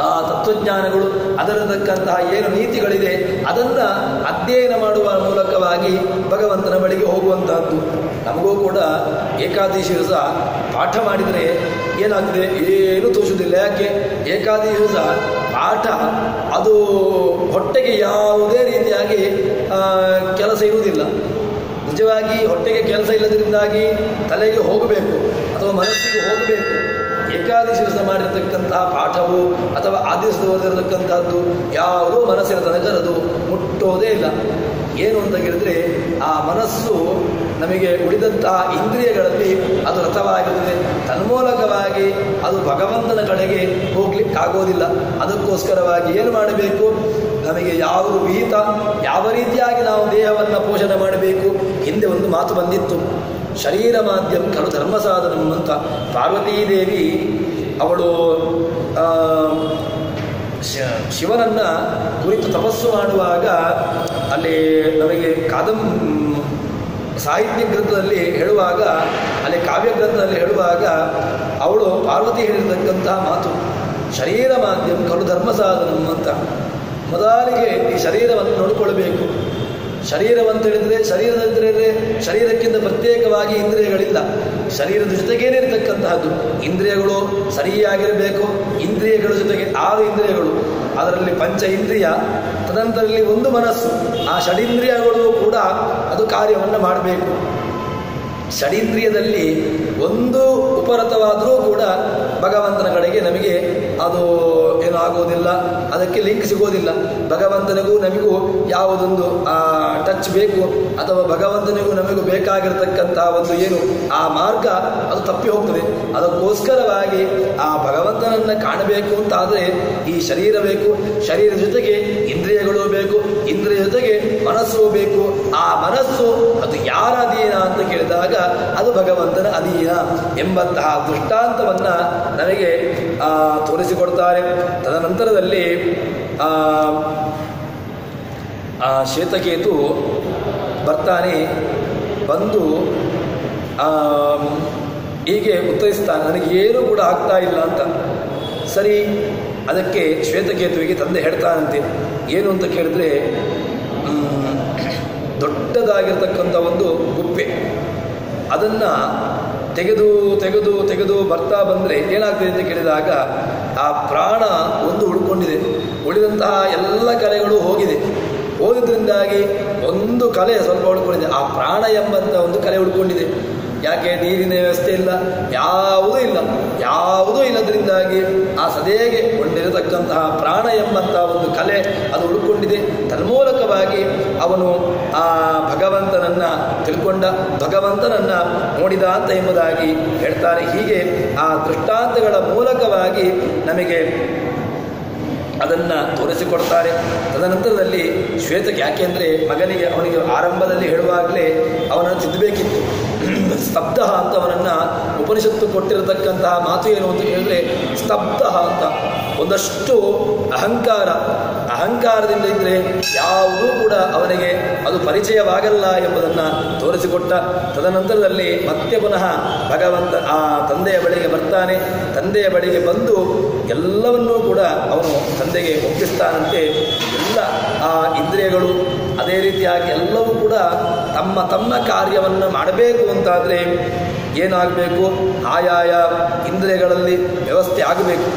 ಆ ತತ್ವಜ್ಞಾನಗಳು, ಅದರತಕ್ಕಂತಹ ಏನು ನೀತಿಗಳಿದೆ ಅದನ್ನು ಅಧ್ಯಯನ ಮಾಡುವ ಮೂಲಕವಾಗಿ ಭಗವಂತನ ಬಳಿಗೆ ಹೋಗುವಂತಹದ್ದು. ನಮಗೂ ಕೂಡ ಏಕಾದಶಿ ದಿವಸ ಪಾಠ ಮಾಡಿದರೆ ಏನಾಗ್ತದೆ, ಏನು ತೋಚುವುದಿಲ್ಲ. ಯಾಕೆ? ಏಕಾದಶಿ ದಿವಸ ಪಾಠ ಅದು ಹೊಟ್ಟೆಗೆ ಯಾವುದೇ ರೀತಿಯಾಗಿ ಕೆಲಸ ಇರುವುದಿಲ್ಲ. ನಿಜವಾಗಿ ಹೊಟ್ಟೆಗೆ ಕೆಲಸ ಇಲ್ಲದ್ರಿಂದಾಗಿ ತಲೆಗೆ ಹೋಗಬೇಕು ಅಥವಾ ಮನಸ್ಸಿಗೆ ಹೋಗಬೇಕು. ಏಕಾದಶಿ ದಿವಸ ಮಾಡಿರ್ತಕ್ಕಂತಹ ಪಾಠವು ಅಥವಾ ಆ ದಿವಸದ ಓದಿರತಕ್ಕಂಥದ್ದು ಯಾವುದೋ ಮನಸ್ಸಿನ ತನಕ ಅದು ಮುಟ್ಟೋದೇ ಇಲ್ಲ. ಏನು ಅಂತ ಹೇಳಿದ್ರೆ, ಆ ಮನಸ್ಸು ನಮಗೆ ಉಳಿದಂತಹ ಇಂದ್ರಿಯಗಳಲ್ಲಿ ಅದು ರಥವಾಗಿರುತ್ತದೆ. ತನ್ಮೂಲಕವಾಗಿ ಅದು ಭಗವಂತನ ಕಡೆಗೆ ಹೋಗ್ಲಿಕ್ಕಾಗೋದಿಲ್ಲ. ಅದಕ್ಕೋಸ್ಕರವಾಗಿ ಏನು ಮಾಡಬೇಕು, ನಮಗೆ ಯಾವುದು ವಿಹಿತ, ಯಾವ ರೀತಿಯಾಗಿ ನಾವು ದೇಹವನ್ನು ಪೋಷಣೆ ಮಾಡಬೇಕು. ಹಿಂದೆ ಒಂದು ಮಾತು ಬಂದಿತ್ತು, ಶರೀರ ಮಾಧ್ಯಮ ಖಲು ಧರ್ಮ ಸಾಧನಂ ಅಂತ. ಪಾರ್ವತೀದೇವಿ ಅವಳು ಶಿವನನ್ನು ಕುರಿತು ತಪಸ್ಸು ಮಾಡುವಾಗ ಅಲ್ಲಿ ನಮಗೆ ಸಾಹಿತ್ಯ ಗ್ರಂಥದಲ್ಲಿ ಹೇಳುವಾಗ, ಅಲ್ಲಿ ಕಾವ್ಯ ಗ್ರಂಥದಲ್ಲಿ ಹೇಳುವಾಗ ಅವಳು ಪಾರ್ವತಿ ಹೇಳಿರ್ತಕ್ಕಂತಹ ಮಾತು ಶರೀರ ಮಾಧ್ಯಮ ಖಲು ಧರ್ಮ ಸಾಧನಂ ಅಂತ. ಮೊದಲಿಗೆ ಈ ಶರೀರವನ್ನು ನೋಡಿಕೊಳ್ಳಬೇಕು. ಶರೀರವಂತ ಹೇಳಿದರೆ ಶರೀರಕ್ಕಿಂತ ಪ್ರತ್ಯೇಕವಾಗಿ ಇಂದ್ರಿಯಗಳಿಲ್ಲ. ಶರೀರದ ಜೊತೆಗೇನೆ ಇರತಕ್ಕಂತಹದ್ದು ಇಂದ್ರಿಯಗಳು ಸರಿಯಾಗಿರಬೇಕು. ಇಂದ್ರಿಯಗಳ ಜೊತೆಗೆ 6 ಇಂದ್ರಿಯಗಳು, ಅದರಲ್ಲಿ ಪಂಚ ಇಂದ್ರಿಯ, ತದನಂತರದಲ್ಲಿ ಒಂದು ಮನಸ್ಸು. ಆ ಷಡೀಂದ್ರಿಯಗಳು ಕೂಡ ಅದು ಕಾರ್ಯವನ್ನು ಮಾಡಬೇಕು. ಷಡೀಂದ್ರಿಯದಲ್ಲಿ ಒಂದು ಉಪರತವಾದರೂ ಕೂಡ ಭಗವಂತನ ಕಡೆಗೆ ನಮಗೆ ಅದು ಏನು ಆಗೋದಿಲ್ಲ, ಅದಕ್ಕೆ ಲಿಂಕ್ ಸಿಗೋದಿಲ್ಲ. ಭಗವಂತನಿಗೂ ನಮಗೂ ಯಾವುದೊಂದು ಟಚ್ ಬೇಕು ಅಥವಾ ಭಗವಂತನಿಗೂ ನಮಗೂ ಬೇಕಾಗಿರತಕ್ಕಂತಹ ಒಂದು ಏನು ಆ ಮಾರ್ಗ ಅದು ತಪ್ಪಿ ಹೋಗ್ತದೆ. ಅದಕ್ಕೋಸ್ಕರವಾಗಿ ಆ ಭಗವಂತನನ್ನು ಕಾಣಬೇಕು ಅಂತಾದರೆ ಈ ಶರೀರ ಬೇಕು, ಶರೀರದ ಜೊತೆಗೆ ಇಂದ್ರಿಯಗಳು ಬೇಕು, ಇಂದ್ರಿಯ ಜೊತೆಗೆ ಮನಸ್ಸು ಬೇಕು. ಆ ಮನಸ್ಸು ಅದು ಯಾರ ಅಧೀನ ಅಂತ ಕೇಳಿದಾಗ ಅದು ಭಗವಂತನ ಅಧೀನ ಎಂಬಂತಹ ದೃಷ್ಟಾಂತವನ್ನ ನನಗೆ ತೋರಿಸಿಕೊಡ್ತಾರೆ. ತದನಂತರದಲ್ಲಿ ಶ್ವೇತಕೇತು ಬರ್ತಾನೆ, ಬಂದು ಹೀಗೆ ಉತ್ತರಿಸ್ತಾನೆ, ನನಗೇನು ಕೂಡ ಆಗ್ತಾ ಇಲ್ಲ ಅಂತ. ಸರಿ, ಅದಕ್ಕೆ ಶ್ವೇತಕೇತುವಿಗೆ ತಂದೆ ಹೇಳ್ತಾನಂತೆ, ಏನು ಅಂತ ಕೇಳಿದ್ರೆ, ದೊಡ್ಡದಾಗಿರ್ತಕ್ಕಂಥ ಒಂದು ಗುಪ್ಪೆ, ಅದನ್ನು ತೆಗೆದು ತೆಗೆದು ತೆಗೆದು ಬರ್ತಾ ಬಂದರೆ ಏನಾಗ್ತದೆ ಅಂತ ಕೇಳಿದಾಗ ಆ ಪ್ರಾಣ ಒಂದು ಉಳ್ಕೊಂಡಿದೆ, ಉಳಿದಂತಹ ಎಲ್ಲ ಕಲೆಗಳು ಹೋಗಿದ್ರಿಂದಾಗಿ ಒಂದು ಕಲೆ ಸ್ವಲ್ಪ ಉಳ್ಕೊಂಡಿದೆ. ಆ ಪ್ರಾಣ ಎಂಬಂಥ ಒಂದು ಕಲೆ ಉಳ್ಕೊಂಡಿದೆ. ಯಾಕೆ? ನೀರಿನ ವ್ಯವಸ್ಥೆ ಇಲ್ಲ, ಯಾವುದೂ ಇಲ್ಲದ್ರಿಂದಾಗಿ ಆ ಸದೆಗೆ ಕೊಂಡಿರತಕ್ಕಂತಹ ಪ್ರಾಣ ಎಂಬಂತಹ ಒಂದು ಕಲೆ ಅದು ಉಳ್ಕೊಂಡಿದೆ. ತನ್ಮೂಲಕವಾಗಿ ಅವನು ಆ ಭಗವಂತನನ್ನ ತಿಳ್ಕೊಂಡ, ಭಗವಂತನನ್ನ ನೋಡಿದ ಅಂತ ಎಂಬುದಾಗಿ ಹೇಳ್ತಾರೆ. ಹೀಗೆ ಆ ದೃಷ್ಟಾಂತಗಳ ಮೂಲಕವಾಗಿ ನಮಗೆ ಅದನ್ನು ತೋರಿಸಿಕೊಡ್ತಾರೆ. ತದನಂತರದಲ್ಲಿ ಶ್ವೇತಕ್ಕೆ, ಯಾಕೆಂದರೆ ಮಗನಿಗೆ ಅವನಿಗೆ ಆರಂಭದಲ್ಲಿ ಹೇಳುವಾಗಲೇ ಅವನನ್ನು ತಿದ್ದಬೇಕಿತ್ತು. ಸ್ತಬ್ಧ ಅಂತ ಅವನನ್ನು ಉಪನಿಷತ್ತು ಕೊಟ್ಟಿರತಕ್ಕಂತಹ ಮಾತು ಏನು ಅಂತ ಹೇಳಿದ್ರೆ, ಸ್ತಬ್ಧ ಅಂತ. ಒಂದಷ್ಟು ಅಹಂಕಾರದಿಂದ ಇದ್ದರೆ ಯಾವುದೂ ಕೂಡ ಅವನಿಗೆ ಅದು ಪರಿಚಯವಾಗಲ್ಲ ಎಂಬುದನ್ನು ತೋರಿಸಿಕೊಟ್ಟ. ತದನಂತರದಲ್ಲಿ ಮತ್ತೆ ಪುನಃ ಭಗವಂತ ಆ ತಂದೆಯ ಬಳಿಗೆ ಬರ್ತಾನೆ. ತಂದೆಯ ಬಳಿಗೆ ಬಂದು ಎಲ್ಲವನ್ನೂ ಕೂಡ ಅವನು ತಂದೆಗೆ ಒಪ್ಪಿಸ್ತಾನಂತೆ. ಎಲ್ಲ ಆ ಇಂದ್ರಿಯಗಳು ಅದೇ ರೀತಿಯಾಗಿ ಎಲ್ಲವೂ ಕೂಡ ತಮ್ಮ ಕಾರ್ಯವನ್ನು ಮಾಡಬೇಕು ಅಂತಾದರೆ ಏನಾಗಬೇಕು? ಆಯಾಯ ಇಂದ್ರಿಯಗಳಲ್ಲಿ ವ್ಯವಸ್ಥೆ ಆಗಬೇಕು.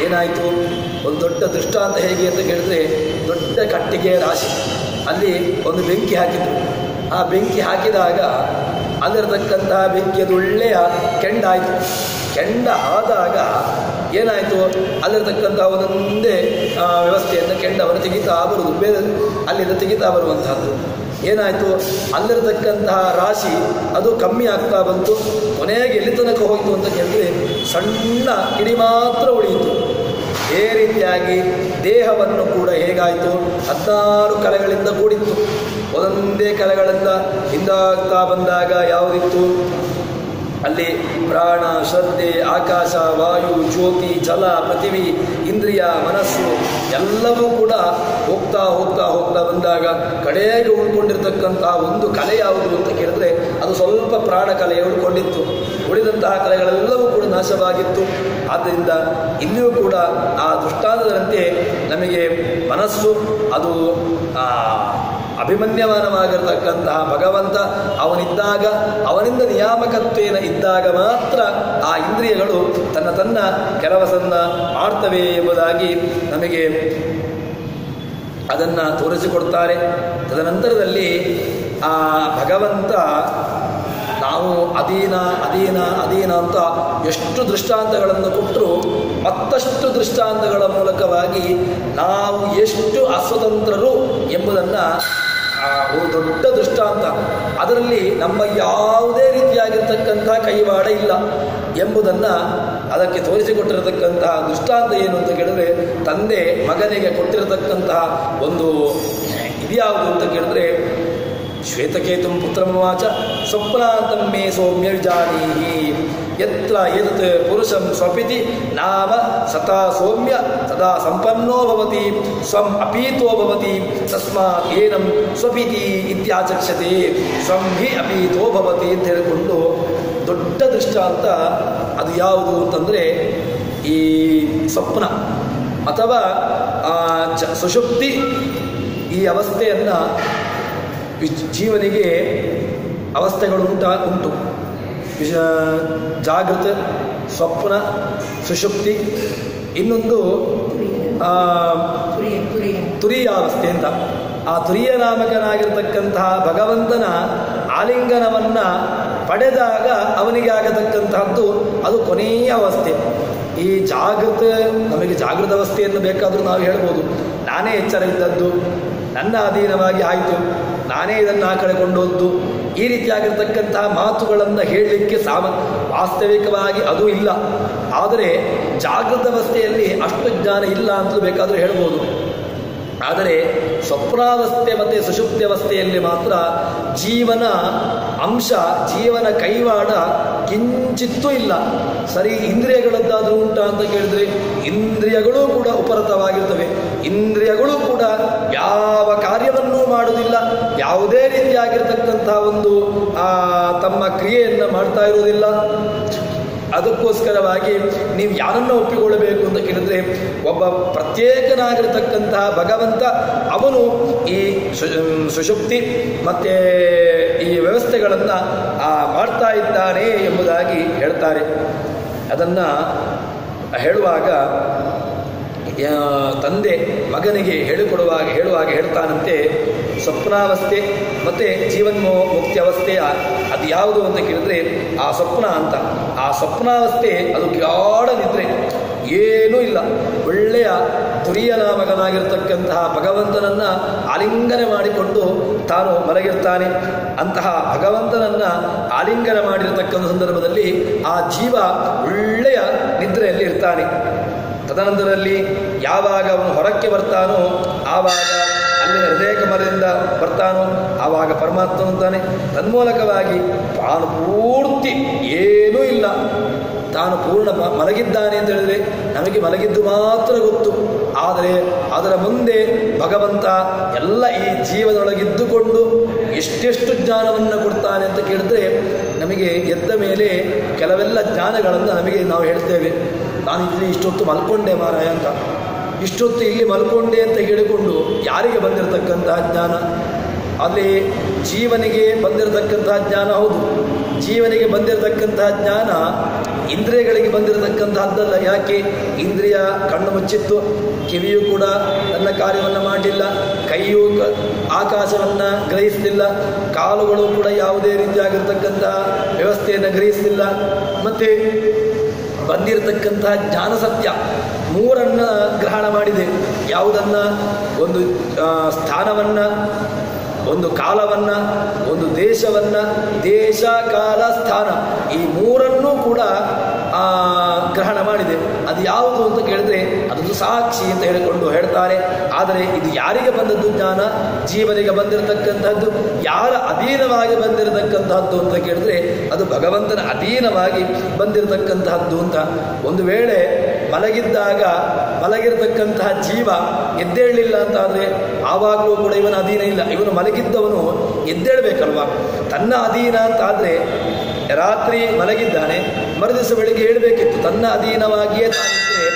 ಏನಾಯಿತು? ಒಂದು ದೊಡ್ಡ ದೃಷ್ಟಾಂತ ಹೇಗೆ ಅಂತ ಕೇಳಿದ್ರೆ, ದೊಡ್ಡ ಕಟ್ಟಿಗೆ ರಾಶಿ, ಅಲ್ಲಿ ಒಂದು ಬೆಂಕಿ ಹಾಕಿದ್ರು. ಆ ಬೆಂಕಿ ಹಾಕಿದಾಗ ಅಲ್ಲಿರತಕ್ಕಂತಹ ಬೆಂಕಿಯದು ಒಳ್ಳೆಯ ಕೆಂಡಾಯಿತು. ಕೆಂಡ ಆದಾಗ ಏನಾಯಿತು? ಅಲ್ಲಿರತಕ್ಕಂಥ ಒಂದೊಂದೇ ವ್ಯವಸ್ಥೆಯನ್ನು ಕೆಂಡವನ್ನು ತೆಗಿತಾ ಬರುವುದು, ಬೇರೆ ಅಲ್ಲಿಂದ ತೆಗಿತಾ ಬರುವಂತಹದ್ದು. ಏನಾಯಿತು? ಅಲ್ಲಿರತಕ್ಕಂತಹ ರಾಶಿ ಅದು ಕಮ್ಮಿ ಆಗ್ತಾ ಬಂತು. ಕೊನೆಗೆ ಎಲ್ಲಿ ತನಕ ಹೋಯಿತು ಅಂತ ಕೇಳಿದ್ರೆ, ಸಣ್ಣ ಕಿಡಿ ಮಾತ್ರ ಉಳಿಯಿತು. ಅದೇ ರೀತಿಯಾಗಿ ದೇಹವನ್ನು ಕೂಡ ಹೇಗಾಯಿತು? 16 ಕಲೆಗಳಿಂದ ಕೂಡಿತ್ತು. ಒಂದೊಂದೇ ಕಲೆಗಳಿಂದ ಹಿಂದಾಗ್ತಾ ಬಂದಾಗ ಯಾವುದಿತ್ತು? ಅಲ್ಲಿ ಪ್ರಾಣ, ಶ್ರದ್ಧೆ, ಆಕಾಶ, ವಾಯು, ಜ್ಯೋತಿ, ಜಲ, ಪೃಥಿವಿ, ಇಂದ್ರಿಯ, ಮನಸ್ಸು ಎಲ್ಲವೂ ಕೂಡ ಹೋಗ್ತಾ ಬಂದಾಗ ಕಡೆಗೆ ಉಳ್ಕೊಂಡಿರ್ತಕ್ಕಂತಹ ಒಂದು ಕಲೆ ಯಾವುದು ಅಂತ ಕೇಳಿದ್ರೆ ಅದು ಸ್ವಲ್ಪ ಪ್ರಾಣ ಕಲೆ ಉಳ್ಕೊಂಡಿತ್ತು. ಉಳಿದಂತಹ ಕಲೆಗಳೆಲ್ಲವೂ ಕೂಡ ನಾಶವಾಗಿತ್ತು. ಆದ್ದರಿಂದ ಇಲ್ಲಿಯೂ ಕೂಡ ಆ ದೃಷ್ಟಾಂತದಂತೆ ನಮಗೆ ಮನಸ್ಸು ಅದು ಅಭಿಮನ್ಯಮಾನವಾಗಿರತಕ್ಕಂತಹ ಭಗವಂತ ಅವನಿದ್ದಾಗ, ಅವನಿಂದ ನಿಯಾಮಕತ್ವೇನ ಇದ್ದಾಗ ಮಾತ್ರ ಆ ಇಂದ್ರಿಯಗಳು ತನ್ನ ಕೆಲಸವನ್ನು ಮಾಡ್ತವೆ ಎಂಬುದಾಗಿ ನಮಗೆ ಅದನ್ನು ತೋರಿಸಿಕೊಡ್ತಾರೆ. ತದನಂತರದಲ್ಲಿ ಆ ಭಗವಂತ ನಾವು ಅಧೀನ ಅಂತ ಎಷ್ಟು ದೃಷ್ಟಾಂತಗಳನ್ನು ಕೊಟ್ಟರು, ಮತ್ತಷ್ಟು ದೃಷ್ಟಾಂತಗಳ ಮೂಲಕವಾಗಿ ನಾವು ಎಷ್ಟು ಅಸ್ವತಂತ್ರರು ಎಂಬುದನ್ನು ಒಂದು ದೊಡ್ಡ ದೃಷ್ಟಾಂತ, ಅದರಲ್ಲಿ ನಮ್ಮ ಯಾವುದೇ ರೀತಿಯಾಗಿರ್ತಕ್ಕಂಥ ಕೈವಾಡ ಇಲ್ಲ ಎಂಬುದನ್ನು ಅದಕ್ಕೆ ತೋರಿಸಿಕೊಟ್ಟಿರತಕ್ಕಂತಹ ದೃಷ್ಟಾಂತ ಏನು ಅಂತ ಕೇಳಿದ್ರೆ, ತಂದೆ ಮಗನಿಗೆ ಕೊಟ್ಟಿರತಕ್ಕಂತಹ ಒಂದು ಇದ್ಯಾವುದು ಅಂತ ಕೇಳಿದ್ರೆ, ಶ್ವೇತಕೇತುಂ ಪುತ್ರಮವಾಚ ಸ್ವಪ್ನಾಂತಂ ಮೇ ಸೌಮ್ಯ ವಿಜಾನೀಹಿ ಯತ್ರ ಏತತ್ ಪುರುಷಂ ಸ್ವಪಿತಿ ನಾಮ ಸದಾ ಸೌಮ್ಯ ಸದಾ ಸಂಪನ್ನೋ ಭವತಿ ಸ್ವಂ ಅಪೀತೋ ಭವತಿ ತಸ್ಮಾತ್ ಏನಂ ಸ್ವಪಿತಿ ಇತ್ಯಾಚಕ್ಷತೆ ಸ್ವಂ ಹಿ ಅಪೀತೋ ಭವತಿ ಅಂತ ಹೇಳಿಕೊಂಡು ದೊಡ್ಡ ದೃಷ್ಟಾಂತ ಅದು ಯಾವುದು ಅಂತಂದರೆ ಈ ಸ್ವಪ್ನ ಅಥವಾ ಸುಷುಪ್ತಿ ಈ ಅವಸ್ಥೆಯನ್ನು ಜೀವನಿಗೆ ಅವಸ್ಥೆಗಳು ಉಂಟು. ಜಾಗೃತ, ಸ್ವಪ್ನ, ಸುಷುಪ್ತಿ, ಇನ್ನೊಂದು ತುರಿಯಾವಸ್ಥೆ ಅಂತ. ಆ ತುರಿಯ ನಾಮಕನಾಗಿರ್ತಕ್ಕಂತಹ ಭಗವಂತನ ಆಲಿಂಗನವನ್ನು ಪಡೆದಾಗ ಅವನಿಗೆ ಆಗತಕ್ಕಂತಹದ್ದು ಅದು ಕೊನೆಯ ಅವಸ್ಥೆ. ಈ ನಮಗೆ ಜಾಗೃತ ಅವಸ್ಥೆಯನ್ನು ಬೇಕಾದರೂ ನಾವು ಹೇಳ್ಬೋದು, ನಾನೇ ಎಚ್ಚರ ಇದ್ದದ್ದು, ನನ್ನ ಅಧೀನವಾಗಿ ಆಯಿತು, ನಾನೇ ಇದನ್ನು ಆ ಕಡೆ ಕೊಂಡೋದ್ದು, ಈ ರೀತಿಯಾಗಿರ್ತಕ್ಕಂತಹ ಮಾತುಗಳನ್ನು ಹೇಳಲಿಕ್ಕೆ ವಾಸ್ತವಿಕವಾಗಿ ಅದು ಇಲ್ಲ. ಆದರೆ ಜಾಗೃತ ಅವಸ್ಥೆಯಲ್ಲಿ ಅಷ್ಟು ಜ್ಞಾನ ಇಲ್ಲ ಅಂತಲೂ ಬೇಕಾದರೂ ಹೇಳ್ಬೋದು. ಆದರೆ ಸ್ವಪ್ನಾವಸ್ಥೆ ಮತ್ತು ಸುಷುಪ್ತ್ಯವಸ್ಥೆಯಲ್ಲಿ ಮಾತ್ರ ಜೀವನ ಅಂಶ, ಜೀವನ ಕೈವಾಡ ಕಿಂಚಿತ್ತೂ ಇಲ್ಲ. ಸರಿ, ಇಂದ್ರಿಯಗಳದ್ದಾದರೂ ಉಂಟಾ ಅಂತ ಕೇಳಿದ್ರೆ ಇಂದ್ರಿಯಗಳೂ ಕೂಡ ಉಪರತವಾಗಿರ್ತವೆ. ಇಂದ್ರಿಯಗಳು ಕೂಡ ಯಾವ ಕಾರ್ಯವನ್ನೂ ಮಾಡುವುದಿಲ್ಲ, ಯಾವುದೇ ರೀತಿಯಾಗಿರ್ತಕ್ಕಂತಹ ಒಂದು ತಮ್ಮ ಕ್ರಿಯೆಯನ್ನು ಮಾಡ್ತಾ ಇರುವುದಿಲ್ಲ. ಅದಕ್ಕೋಸ್ಕರವಾಗಿ ನೀವು ಯಾರನ್ನು ಒಪ್ಪಿಕೊಳ್ಳಬೇಕು ಅಂತ ಕೇಳಿದ್ರೆ ಒಬ್ಬ ಪ್ರತ್ಯೇಕನಾಗಿರತಕ್ಕಂತಹ ಭಗವಂತ, ಅವನು ಈ ಸುಷುಪ್ತಿ ಮತ್ತು ಈ ವ್ಯವಸ್ಥೆಗಳನ್ನು ಮಾಡ್ತಾ ಇದ್ದಾನೆ ಎಂಬುದಾಗಿ ಹೇಳ್ತಾರೆ. ಅದನ್ನು ಹೇಳುವಾಗ ತಂದೆ ಮಗನಿಗೆ ಹೇಳುವಾಗ ಹೇಳ್ತಾನಂತೆ, ಸ್ವಪ್ನಾವಸ್ಥೆ ಮತ್ತು ಜೀವನ್ಮುಕ್ತಿ ಅವಸ್ಥೆಯ ಅದು ಯಾವುದು ಅಂತ ಕೇಳಿದ್ರೆ ಆ ಸ್ವಪ್ನ ಅಂತ. ಆ ಸ್ವಪ್ನಾವಸ್ಥೆ ಅದು ಗಾಢ ನಿದ್ರೆ, ಏನೂ ಇಲ್ಲ. ಒಳ್ಳೆಯ ತುರಿಯನ ಮಗನಾಗಿರ್ತಕ್ಕಂತಹ ಭಗವಂತನನ್ನು ಆಲಿಂಗನೆ ಮಾಡಿಕೊಂಡು ತಾನು ಮಲಗಿರ್ತಾನೆ. ಅಂತಹ ಭಗವಂತನನ್ನು ಆಲಿಂಗನ ಮಾಡಿರತಕ್ಕಂಥ ಸಂದರ್ಭದಲ್ಲಿ ಆ ಜೀವ ಒಳ್ಳೆಯ ನಿದ್ರೆಯಲ್ಲಿ ಇರ್ತಾನೆ. ತದನಂತರದಲ್ಲಿ ಯಾವಾಗ ಅವನು ಹೊರಕ್ಕೆ ಬರ್ತಾನೋ ಆವಾಗ ಅಲ್ಲಿನ ಹೃದಯ ಕಮಲದಿಂದ ಬರ್ತಾನೋ ಆವಾಗ ಪರಮಾತ್ಮ ಅಂತಾನೆ. ತನ್ಮೂಲಕವಾಗಿ ತಾನು ಪೂರ್ತಿ ಏನೂ ಇಲ್ಲ, ತಾನು ಪೂರ್ಣ ಮಲಗಿದ್ದಾನೆ ಅಂತ ಹೇಳಿದರೆ ನಮಗೆ ಮಲಗಿದ್ದು ಮಾತ್ರ ಗೊತ್ತು. ಆದರೆ ಅದರ ಮುಂದೆ ಭಗವಂತ ಎಲ್ಲ ಈ ಜೀವನೊಳಗಿದ್ದುಕೊಂಡು ಎಷ್ಟೆಷ್ಟು ಜ್ಞಾನವನ್ನು ಕೊಡ್ತಾನೆ ಅಂತ ಕೇಳಿದ್ರೆ ನಮಗೆ ಎದ್ದ ಮೇಲೆ ಕೆಲವೆಲ್ಲ ಜ್ಞಾನಗಳನ್ನು ನಮಗೆ ನಾವು ಹೇಳ್ತೇವೆ. ನಾನು ಇಲ್ಲಿ ಇಷ್ಟೊತ್ತು ಮಲ್ಕೊಂಡೆ ಮಾರಾಯ ಅಂತ, ಇಷ್ಟೊತ್ತು ಇಲ್ಲಿ ಮಲ್ಕೊಂಡೆ ಅಂತ ಹೇಳಿಕೊಂಡು ಯಾರಿಗೆ ಬಂದಿರತಕ್ಕಂತಹ ಜ್ಞಾನ? ಅಲ್ಲಿ ಜೀವನಿಗೆ ಬಂದಿರತಕ್ಕಂತಹ ಜ್ಞಾನ ಹೌದು, ಜೀವನಿಗೆ ಬಂದಿರತಕ್ಕಂತಹ ಜ್ಞಾನ ಇಂದ್ರಿಯಗಳಿಗೆ ಬಂದಿರತಕ್ಕಂತಹದ್ದಲ್ಲ. ಯಾಕೆ? ಇಂದ್ರಿಯ ಕಣ್ಣು ಮುಚ್ಚಿತ್ತು, ಕಿವಿಯೂ ಕೂಡ ತನ್ನ ಕಾರ್ಯವನ್ನು ಮಾಡಲಿಲ್ಲ, ಕೈಯೂ ಆಕಾಶವನ್ನು ಗ್ರಹಿಸಲಿಲ್ಲ, ಕಾಲುಗಳು ಕೂಡ ಯಾವುದೇ ರೀತಿಯಾಗಿರ್ತಕ್ಕಂತಹ ವ್ಯವಸ್ಥೆಯನ್ನು ಗ್ರಹಿಸಲಿಲ್ಲ. ಮತ್ತು ಬಂದಿರತಕ್ಕಂತಹ ಜ್ಞಾನ ಸತ್ಯ ಮೂರನ್ನು ಗ್ರಹಣ ಮಾಡಿದೆ. ಯಾವುದನ್ನು? ಒಂದು ಸ್ಥಾನವನ್ನು, ಒಂದು ಕಾಲವನ್ನು, ಒಂದು ದೇಶವನ್ನು, ದೇಶ ಕಾಲ ಸ್ಥಾನ, ಈ ಮೂರನ್ನೂ ಕೂಡ ಗ್ರಹಣ ಮಾಡಿದೆ. ಅದು ಯಾವುದು ಅಂತ ಕೇಳಿದ್ರೆ ಅದು ಸಾಕ್ಷಿ ಅಂತ ಹೇಳಿಕೊಂಡು ಹೇಳ್ತಾರೆ. ಆದರೆ ಇದು ಯಾರಿಗೆ ಬಂದದ್ದು ಜ್ಞಾನ? ಜೀವನಿಗೆ ಬಂದಿರತಕ್ಕಂಥದ್ದು. ಯಾರ ಅಧೀನವಾಗಿ ಬಂದಿರತಕ್ಕಂತಹದ್ದು ಅಂತ ಕೇಳಿದ್ರೆ ಅದು ಭಗವಂತನ ಅಧೀನವಾಗಿ ಬಂದಿರತಕ್ಕಂತಹದ್ದು ಅಂತ. ಒಂದು ವೇಳೆ ಮಲಗಿರ್ತಕ್ಕಂತಹ ಜೀವ ಎದ್ದೇಳಲಿಲ್ಲ ಅಂತ ಆದರೆ ಆವಾಗಲೂ ಕೂಡ ಇವನ ಅಧೀನ ಇಲ್ಲ. ಇವನು ಮಲಗಿದ್ದವನು ಎದ್ದೇಳಬೇಕಲ್ವ? ತನ್ನ ಅಧೀನ ಅಂತ ಆದರೆ ರಾತ್ರಿ ಮಲಗಿದ್ದಾನೆ, ಮರುದಿವಸ ಬೆಳಿಗ್ಗೆ ಹೇಳಬೇಕಿತ್ತು. ತನ್ನ ಅಧೀನವಾಗಿಯೇ ತಾನಿದ್ರೆ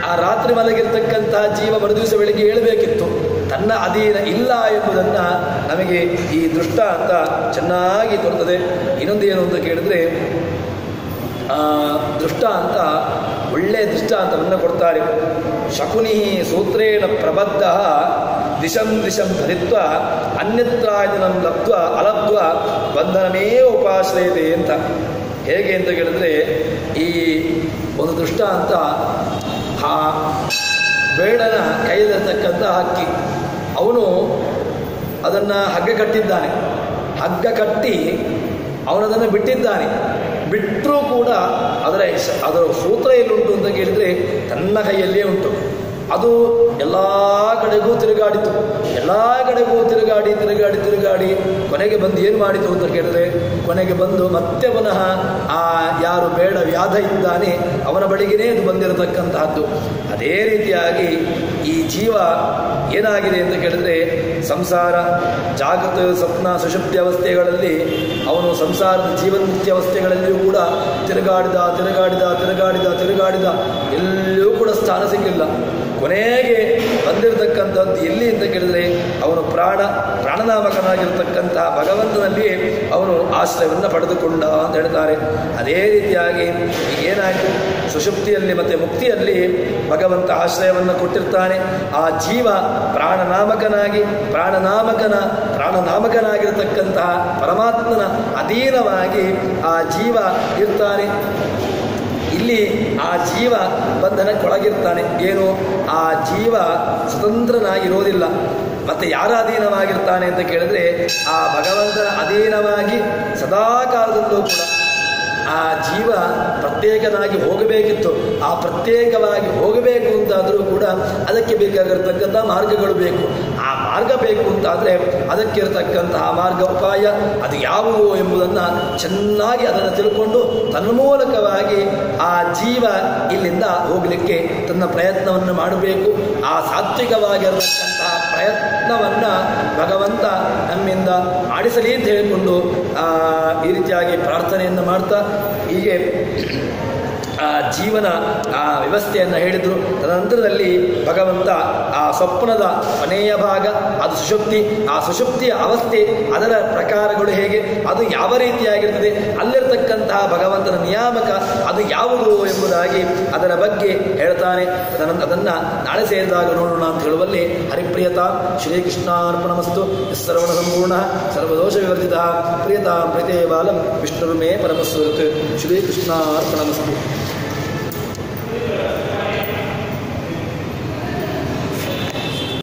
ಆ ರಾತ್ರಿ ಮಲಗಿರ್ತಕ್ಕಂತಹ ಜೀವ ಮರುದಿವಸ ಬೆಳಿಗ್ಗೆ ಹೇಳಬೇಕಿತ್ತು. ತನ್ನ ಅಧೀನ ಇಲ್ಲ ಎಂಬುದನ್ನು ನಮಗೆ ಈ ದೃಷ್ಟಾಂತ ಚೆನ್ನಾಗಿ ತೋರ್ತದೆ. ಇನ್ನೊಂದು ಏನು ಅಂತ ಕೇಳಿದ್ರೆ ದೃಷ್ಟಾಂತ, ಒಳ್ಳೆಯ ದೃಷ್ಟಾಂತವನ್ನು ಕೊಡ್ತಾರೆ. ಶಕುನಿ ಸೂತ್ರೇಣ ಪ್ರಬದ್ಧ ದಿಶಂ ದಿಶಂ ಧರಿತ್ವ ಅನ್ಯತ್ರಾಯತನಂ ಲಬ್ಧ್ವ ಅಲಬ್ಧ್ವ ಬಂಧನನೇ ಉಪಾಶ್ರಯತೆ ಅಂತ. ಹೇಗೆ ಅಂತ ಕೇಳಿದ್ರೆ ಈ ಒಂದು ದೃಷ್ಟಾಂತ, ಆ ಬೇಡನ ಕೈಯಲ್ಲಿರ್ತಕ್ಕಂಥ ಹಕ್ಕಿ, ಅವನು ಅದನ್ನು ಹಗ್ಗ ಕಟ್ಟಿದ್ದಾನೆ. ಹಗ್ಗ ಕಟ್ಟಿ ಅವನದನ್ನು ಬಿಟ್ಟಿದ್ದಾನೆ. ಬಿಟ್ಟರೂ ಕೂಡ ಅದರ ಸೂತ್ರ ಎಲ್ಲುಂಟು ಅಂತ ಕೇಳಿದರೆ ತನ್ನ ಕೈಯಲ್ಲೇ ಉಂಟು. ಅದು ಎಲ್ಲ ಕಡೆಗೂ ತಿರುಗಾಡಿತು. ಎಲ್ಲ ಕಡೆಗೂ ತಿರುಗಾಡಿ ಕೊನೆಗೆ ಬಂದು ಏನು ಮಾಡಿತು ಅಂತ ಕೇಳಿದ್ರೆ, ಕೊನೆಗೆ ಬಂದು ಮತ್ತೆ ಪುನಃ ಯಾರು ಬೇಡ ವ್ಯಾಧ ಇದ್ದಾನೆ ಅವನ ಬಳಿಗೇ ಅದು ಬಂದಿರತಕ್ಕಂತಹದ್ದು. ಅದೇ ರೀತಿಯಾಗಿ ಈ ಜೀವ ಏನಾಗಿದೆ ಅಂತ ಕೇಳಿದ್ರೆ, ಸಂಸಾರ ಜಾಗೃತ ಸ್ವಪ್ನ ಸುಷುಪ್ತಿ ಅವಸ್ಥೆಗಳಲ್ಲಿ ಅವನು ಸಂಸಾರದ ಜೀವನ್ಮುಕ್ತಿ ಅವಸ್ಥೆಗಳಲ್ಲಿಯೂ ಕೂಡ ತಿರುಗಾಡಿದ ಎಲ್ಲೂ ಕೂಡ ಸ್ಥಾನ ಸಿಗಲಿಲ್ಲ. ಕೊನೆಗೆ ಬಂದಿರತಕ್ಕಂಥದ್ದು ಎಲ್ಲಿ ಅಂತ ಕೇಳಿದರೆ ಅವನು ಪ್ರಾಣನಾಮಕನಾಗಿರ್ತಕ್ಕಂತಹ ಭಗವಂತನಲ್ಲಿಯೇ ಅವನು ಆಶ್ರಯವನ್ನು ಪಡೆದುಕೊಂಡ ಅಂತ ಹೇಳ್ತಾರೆ. ಅದೇ ರೀತಿಯಾಗಿ ಏನಾಯಿತು? ಸುಷುಪ್ತಿಯಲ್ಲಿ ಮತ್ತು ಮುಕ್ತಿಯಲ್ಲಿ ಭಗವಂತ ಆಶ್ರಯವನ್ನು ಕೊಟ್ಟಿರ್ತಾನೆ. ಆ ಜೀವ ಪ್ರಾಣನಾಮಕನಾಗಿರ್ತಕ್ಕಂತಹ ಪರಮಾತ್ಮನ ಅಧೀನವಾಗಿ ಆ ಜೀವ ಇರ್ತಾನೆ. ಇಲ್ಲಿ ಆ ಜೀವ ಬಂಧನಕ್ಕೊಳಗಿರ್ತಾನೆ. ಏನು? ಆ ಜೀವ ಸ್ವತಂತ್ರನಾಗಿರೋದಿಲ್ಲ. ಮತ್ತೆ ಯಾರ ಅಧೀನವಾಗಿರ್ತಾನೆ ಅಂತ ಕೇಳಿದ್ರೆ ಆ ಭಗವಂತನ ಅಧೀನವಾಗಿ ಸದಾ ಕಾಲದಲ್ಲೂ ಕೂಡ ಆ ಜೀವ ಪ್ರತ್ಯೇಕ ಪ್ರತ್ಯೇಕನಾಗಿ ಹೋಗಬೇಕಿತ್ತು. ಆ ಪ್ರತ್ಯೇಕವಾಗಿ ಹೋಗಬೇಕು ಅಂತಾದರೂ ಕೂಡ ಅದಕ್ಕೆ ಬೇಕಾಗಿರತಕ್ಕಂಥ ಮಾರ್ಗಗಳು ಬೇಕು. ಆ ಮಾರ್ಗ ಬೇಕು ಅಂತಾದರೆ ಅದಕ್ಕಿರತಕ್ಕಂತಹ ಮಾರ್ಗ ಉಪಾಯ ಅದು ಯಾವುವು ಎಂಬುದನ್ನು ಚೆನ್ನಾಗಿ ಅದನ್ನು ತಿಳ್ಕೊಂಡು ತನ್ಮೂಲಕವಾಗಿ ಆ ಜೀವ ಇಲ್ಲಿಂದ ಹೋಗಲಿಕ್ಕೆ ತನ್ನ ಪ್ರಯತ್ನವನ್ನು ಮಾಡಬೇಕು. ಆ ಸಾತ್ವಿಕವಾಗಿರತಕ್ಕಂತಹ ಪ್ರಯತ್ನವನ್ನು ಭಗವಂತ ನಮ್ಮಿಂದ ಮಾಡಿಸಲಿ ಅಂತ ಹೇಳಿಕೊಂಡು ಈ ರೀತಿಯಾಗಿ ಪ್ರಾರ್ಥನೆಯನ್ನು ಮಾಡ್ತಾ ಹೀಗೆ ಜೀವನ ವ್ಯವಸ್ಥೆಯನ್ನು ಹೇಳಿದರು. ತದನಂತರದಲ್ಲಿ ಭಗವಂತ ಆ ಸ್ವಪ್ನದ ಕೊನೆಯ ಭಾಗ ಅದು ಸುಷುಪ್ತಿ, ಆ ಸುಷುಪ್ತಿಯ ಅವಸ್ಥೆ ಅದರ ಪ್ರಕಾರಗಳು ಹೇಗೆ, ಅದು ಯಾವ ರೀತಿಯಾಗಿರ್ತದೆ, ಅಲ್ಲಿರ್ತಕ್ಕಂತಹ ಭಗವಂತನ ನಿಯಾಮಕ ಅದು ಯಾವುದು ಎಂಬುದಾಗಿ ಅದರ ಬಗ್ಗೆ ಹೇಳ್ತಾನೆ. ಅದನ್ನು ನಾಳೆ ಸೇರಿದಾಗ ನೋಡೋಣ ಅಂತ ಹೇಳುವಲ್ಲಿ ಹರಿಪ್ರಿಯತಾ ಶ್ರೀಕೃಷ್ಣಾರ್ಪಣಮಸ್ತು. ಸರ್ವಣ ಸಂಪೂರ್ಣ ಸರ್ವದೋಷ ವಿವರ್ಜಿತ ಪ್ರಿಯತಾಂ ಪ್ರೀತೇ ಬಾಲಂ ವಿಷ್ಣುರ್ಮೇ ಪರಮಸ್ವರತ್. ಶ್ರೀಕೃಷ್ಣಾರ್ಪಣಮಸ್ತು.